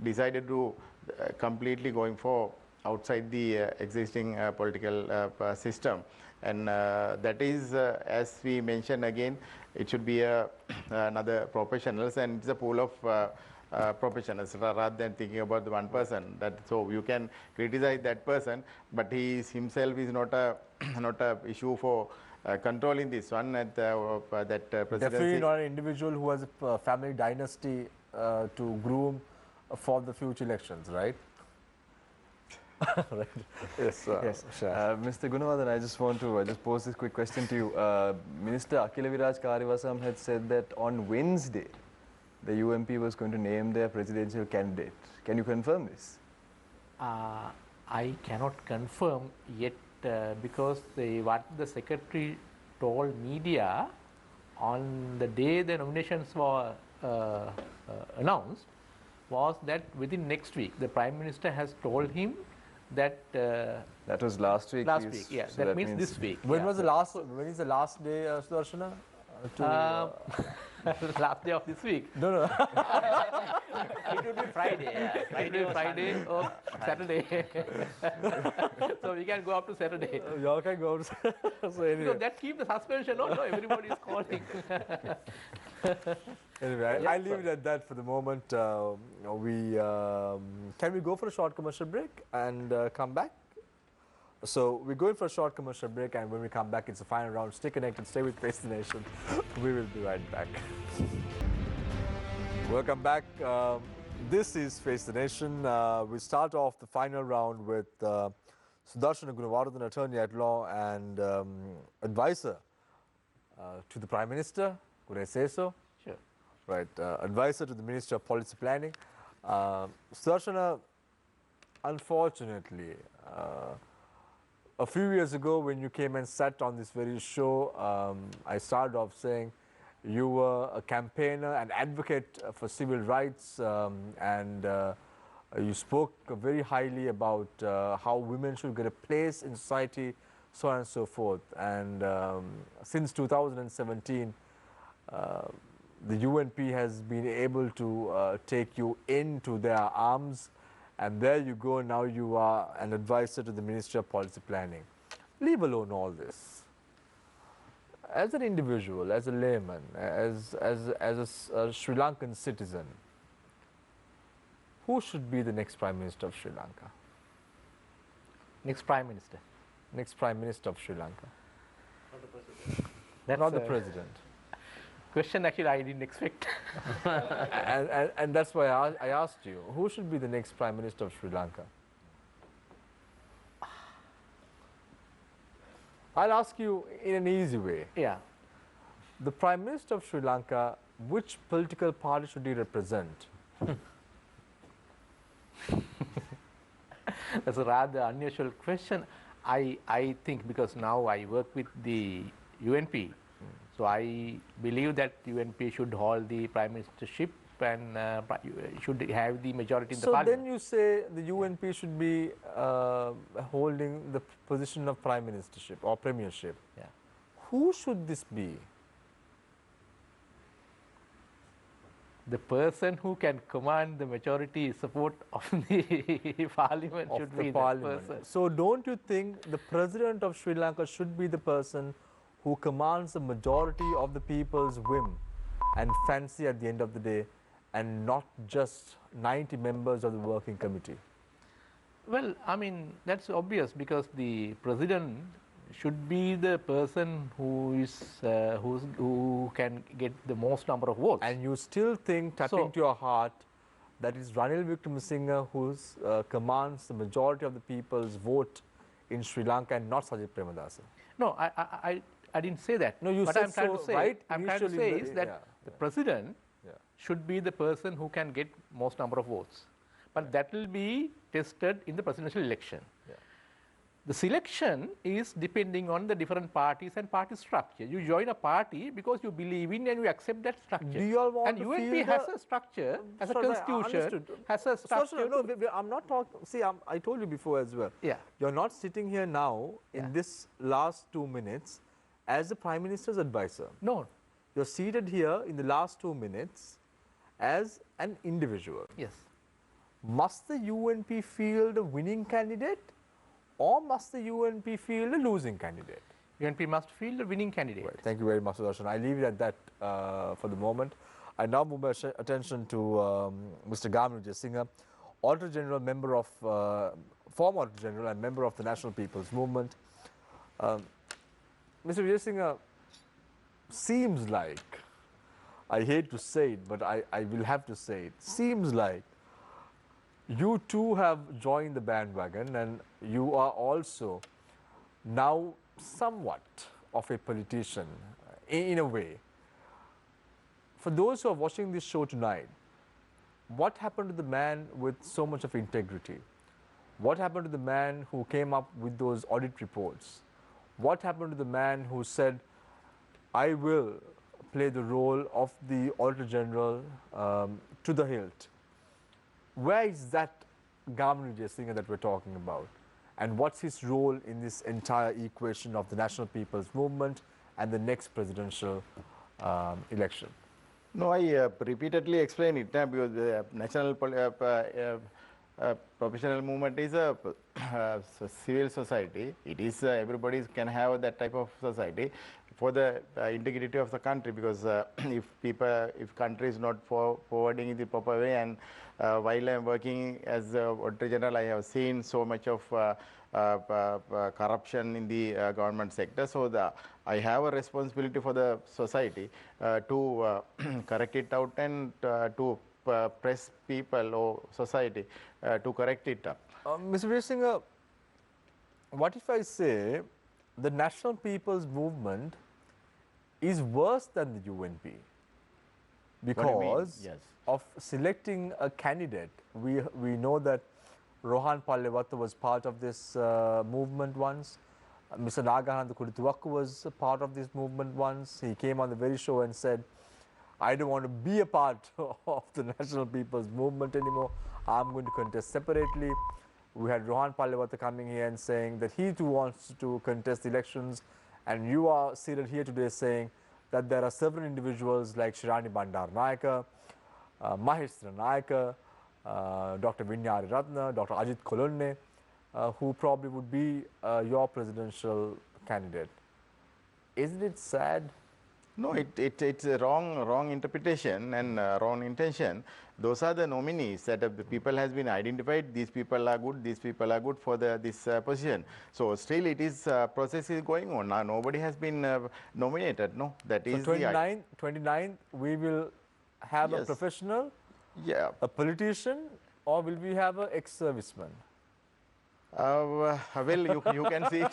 decided to completely going for outside the existing political system. And that is, as we mentioned again, it should be another professionals, and it's a pool of professionals rather than thinking about the one person. That so you can criticize that person, but he himself is not a issue for controlling this one at that presidency. Definitely not an individual who has a family dynasty to groom for the future elections, right? Right. Yes, yes, sure. Mr. Gunawardhan, I just want to just pose this quick question to you. Minister Akila Viraj Karivasam had said that on Wednesday, the UMP was going to name their presidential candidate. Can you confirm this? I cannot confirm yet because what the secretary told media on the day the nominations were announced was that within next week the Prime Minister has told him that that was last week. Last week, yeah. So that means this week. When was the last? When is the last day, Sudarshana? Last day of this week. No. It would be Friday. Friday or Saturday. So we can go up to Saturday. Y'all can go. So anyway. So that keeps the suspension. No, everybody is calling. Anyway, I'll leave it at that for the moment. Can we go for a short commercial break and come back? So we're going for a short commercial break, and when we come back, it's the final round. Stay connected, stay with Face the Nation. We will be right back. Welcome back. This is Face the Nation. We start off the final round with Sudarshana Gunawardhan, attorney at law and advisor to the Prime Minister. Could I say so? Sure. Right. Advisor to the Minister of Policy Planning. Sudarshana, unfortunately, a few years ago when you came and sat on this very show, I started off saying you were a campaigner and advocate for civil rights, and you spoke very highly about how women should get a place in society so on and so forth. And since 2017, the UNP has been able to take you into their arms, and there you go, now you are an advisor to the Ministry of Policy Planning. Leave alone all this. As an individual, as a layman, as a Sri Lankan citizen, who should be the next Prime Minister of Sri Lanka? Next Prime Minister. Next Prime Minister of Sri Lanka? That's Not the a President. question actually I didn't expect. and that's why I asked you, who should be the next Prime Minister of Sri Lanka? I'll ask you in an easy way. Yeah. The Prime Minister of Sri Lanka, which political party should he represent? That's a rather unusual question. I think because now I work with the UNP, so I believe that UNP should hold the prime ministership and should have the majority in the So parliament. then you say the UNP should be holding the position of prime ministership or premiership. Yeah. Who should this be? The person who can command the majority support of the parliament Of should the be parliament. that person. So don't you think the president of Sri Lanka should be the person who commands the majority of the people's whim and fancy at the end of the day, and not just 90 members of the working committee? Well, I mean, that's obvious because the president should be the person who is who can get the most number of votes. And you still think, tapping So- to your heart, that it's Ranil Wickremesinghe who commands the majority of the people's vote in Sri Lanka and not Sajid Premadasa? No, I didn't say that. No, you what said I'm trying so, to say, right, I'm trying to initially say in the- is that yeah, the yeah. president Yeah. should be the person who can get most number of votes. But that will be tested in the presidential election. Yeah. The selection is depending on the different parties and party structure. You join a party because you believe in and you accept that structure. Do you all want and to UNP feel has the- a structure, has a Sorry, I constitution, understood. has a structure. No, I'm not talking. See, I told you before as well. Yeah. You're not sitting here now Yeah. in this last 2 minutes as the Prime Minister's advisor. No, You're seated here in the last 2 minutes as an individual. yes. Must the UNP field a winning candidate, or must the UNP field a losing candidate? UNP must field a winning candidate. Right. Thank you very much, Sudarshan. I leave it at that for the moment. I now move my attention to Mr. Gamal Vijayasinghe, Auditor General, member of former Auditor General and member of the National People's Movement. Mr. Vijayasinghe, seems like, I hate to say it, but I will have to say it, seems like you too have joined the bandwagon and you are also now somewhat of a politician in a way. For those who are watching this show tonight, what happened to the man with so much of integrity? What happened to the man who came up with those audit reports? What happened to the man who said, I will play the role of the Auditor General to the hilt? Where is that Gamal Vijayasinghe that we're talking about? And what's his role in this entire equation of the National People's Movement and the next presidential election? No, I repeatedly explained it because the national professional movement is a civil society. It is everybody can have that type of society for the integrity of the country, because if country is not forwarding in the proper way, and while I am working as Auditor General, I have seen so much of corruption in the government sector. So I have a responsibility for the society to correct it out and to press people or society to correct it up. Mr. Vijayasinghe, what if I say the National People's Movement is worse than the UNP because Yes. of selecting a candidate? We know that Rohan Pallewattu was part of this movement once. Mr. Nagahananda Kurituwakku was a part of this movement once. He came on the very show and said, I don't want to be a part of the National People's Movement anymore. I'm going to contest separately. We had Rohan Palewata coming here and saying that he too wants to contest the elections, and you are seated here today saying that there are several individuals like Shirani Bandaranaike, Mahestra Naika, Dr. Vinyari Ratna, Dr. Ajit Kolonne, who probably would be your presidential candidate. Isn't it sad? No, it's a wrong interpretation and wrong intention. Those are the nominees that the people has been identified. These people are good. These people are good for this position. So still, it is process is going on. Now nobody has been nominated. No, that is so 29th, we will have a professional, a politician, or will we have an ex-serviceman? Well, you can see it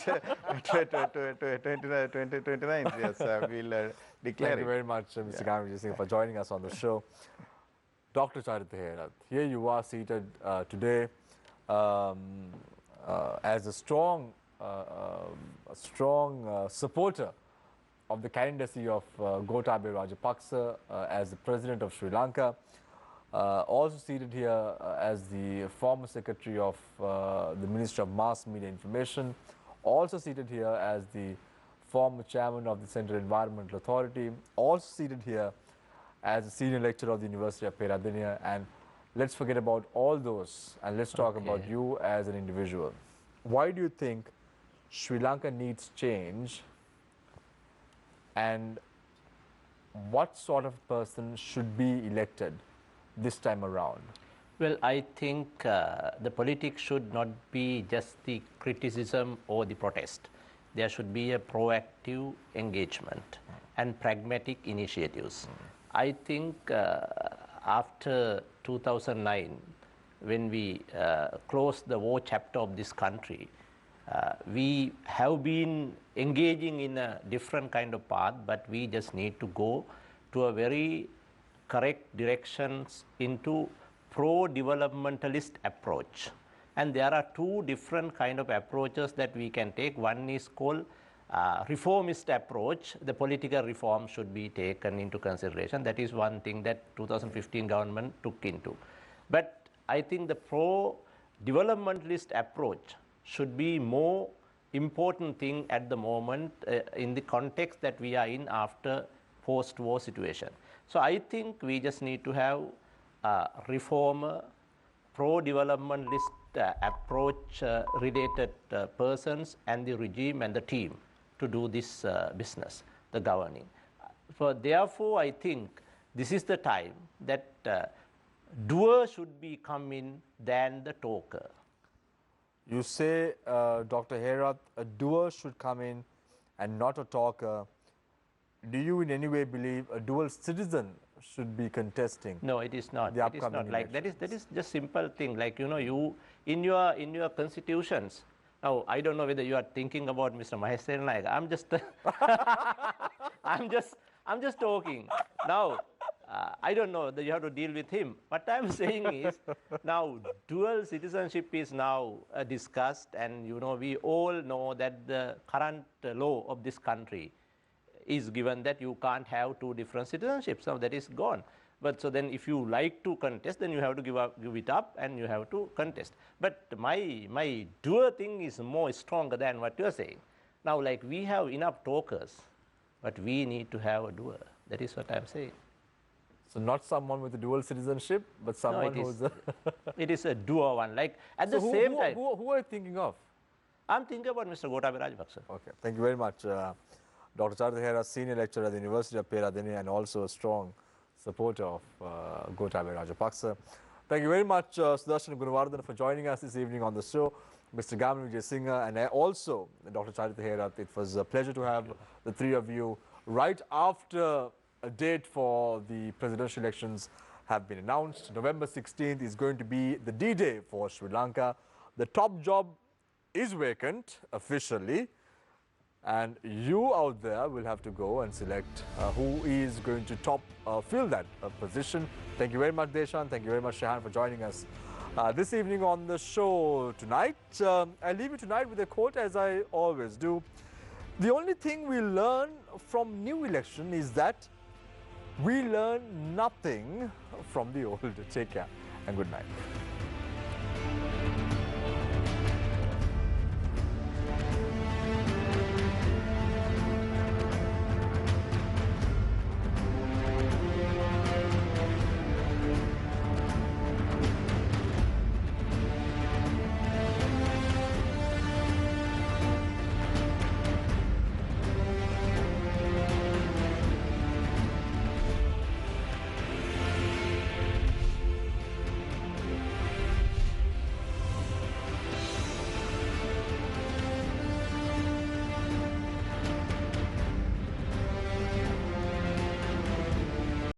29th. Yes, we'll declare Thank you very much, Mr. Gamli Singh, for joining us on the show. Dr. Charith Herath, here you are seated today as a strong supporter of the candidacy of Gotabaya Rajapaksa as the President of Sri Lanka. Also seated here as the former Secretary of the Ministry of Mass Media Information. Also seated here as the former Chairman of the Central Environmental Authority. Also seated here as a senior lecturer of the University of Peradeniya. And let's forget about all those and let's talk about you as an individual. Why do you think Sri Lanka needs change, and what sort of person should be elected this time around? Well, I think the politics should not be just the criticism or the protest. There should be a proactive engagement and pragmatic initiatives. I think after 2009, when we closed the war chapter of this country, we have been engaging in a different kind of path, but we just need to go to a very correct directions into pro-developmentalist approach. And there are two different kind of approaches that we can take. One is called reformist approach. The political reform should be taken into consideration. That is one thing that 2015 government took into. But I think the pro-developmentalist approach should be more important thing at the moment in the context that we are in after post-war situation. So I think we just need to have a reformer, pro-developmentalist approach related persons and the regime and the team to do this business, the governing. So therefore, I think this is the time that doer should be coming than the talker. You say, Dr. Herath, a doer should come in and not a talker. Do you in any way believe a dual citizen should be contesting? No, it is not. The it is not upcoming like that is just simple thing. Like you in your constitutions. Now I don't know whether you are thinking about Mr. Mahestra Naik. I'm just talking. Now I don't know that you have to deal with him. What I'm saying is now dual citizenship is now discussed, and we all know that the current law of this country is given that you can't have two different citizenships. So that is gone. But so then if you like to contest, then you have to give it up and you have to contest. But my doer thing is more stronger than what you are saying. Now, like, we have enough talkers, but we need to have a doer. That is what I'm saying. So not someone with a dual citizenship, but someone who's a it is a doer one. Like at the same time. Who are you thinking of? I'm thinking about Mr. Gotabaya Rajapaksa. Okay, thank you very much. Dr. Charith Herath, senior lecturer at the University of Peradeniya and also a strong supporter of Gotabaya Rajapaksa. Thank you very much, Sudarshan Gunawardhan, for joining us this evening on the show. Mr. Gamli Singh and also Dr. Charith Herath. It was a pleasure to have the three of you right after a date for the presidential elections have been announced. November 16th is going to be the D-Day for Sri Lanka. The top job is vacant officially, and you out there will have to go and select who is going to fill that position. Thank you very much, Deshan. Thank you very much, Shehan, for joining us this evening on the show tonight. I leave you tonight with a quote, as I always do. The only thing we learn from new election is that we learn nothing from the old. Take care and good night.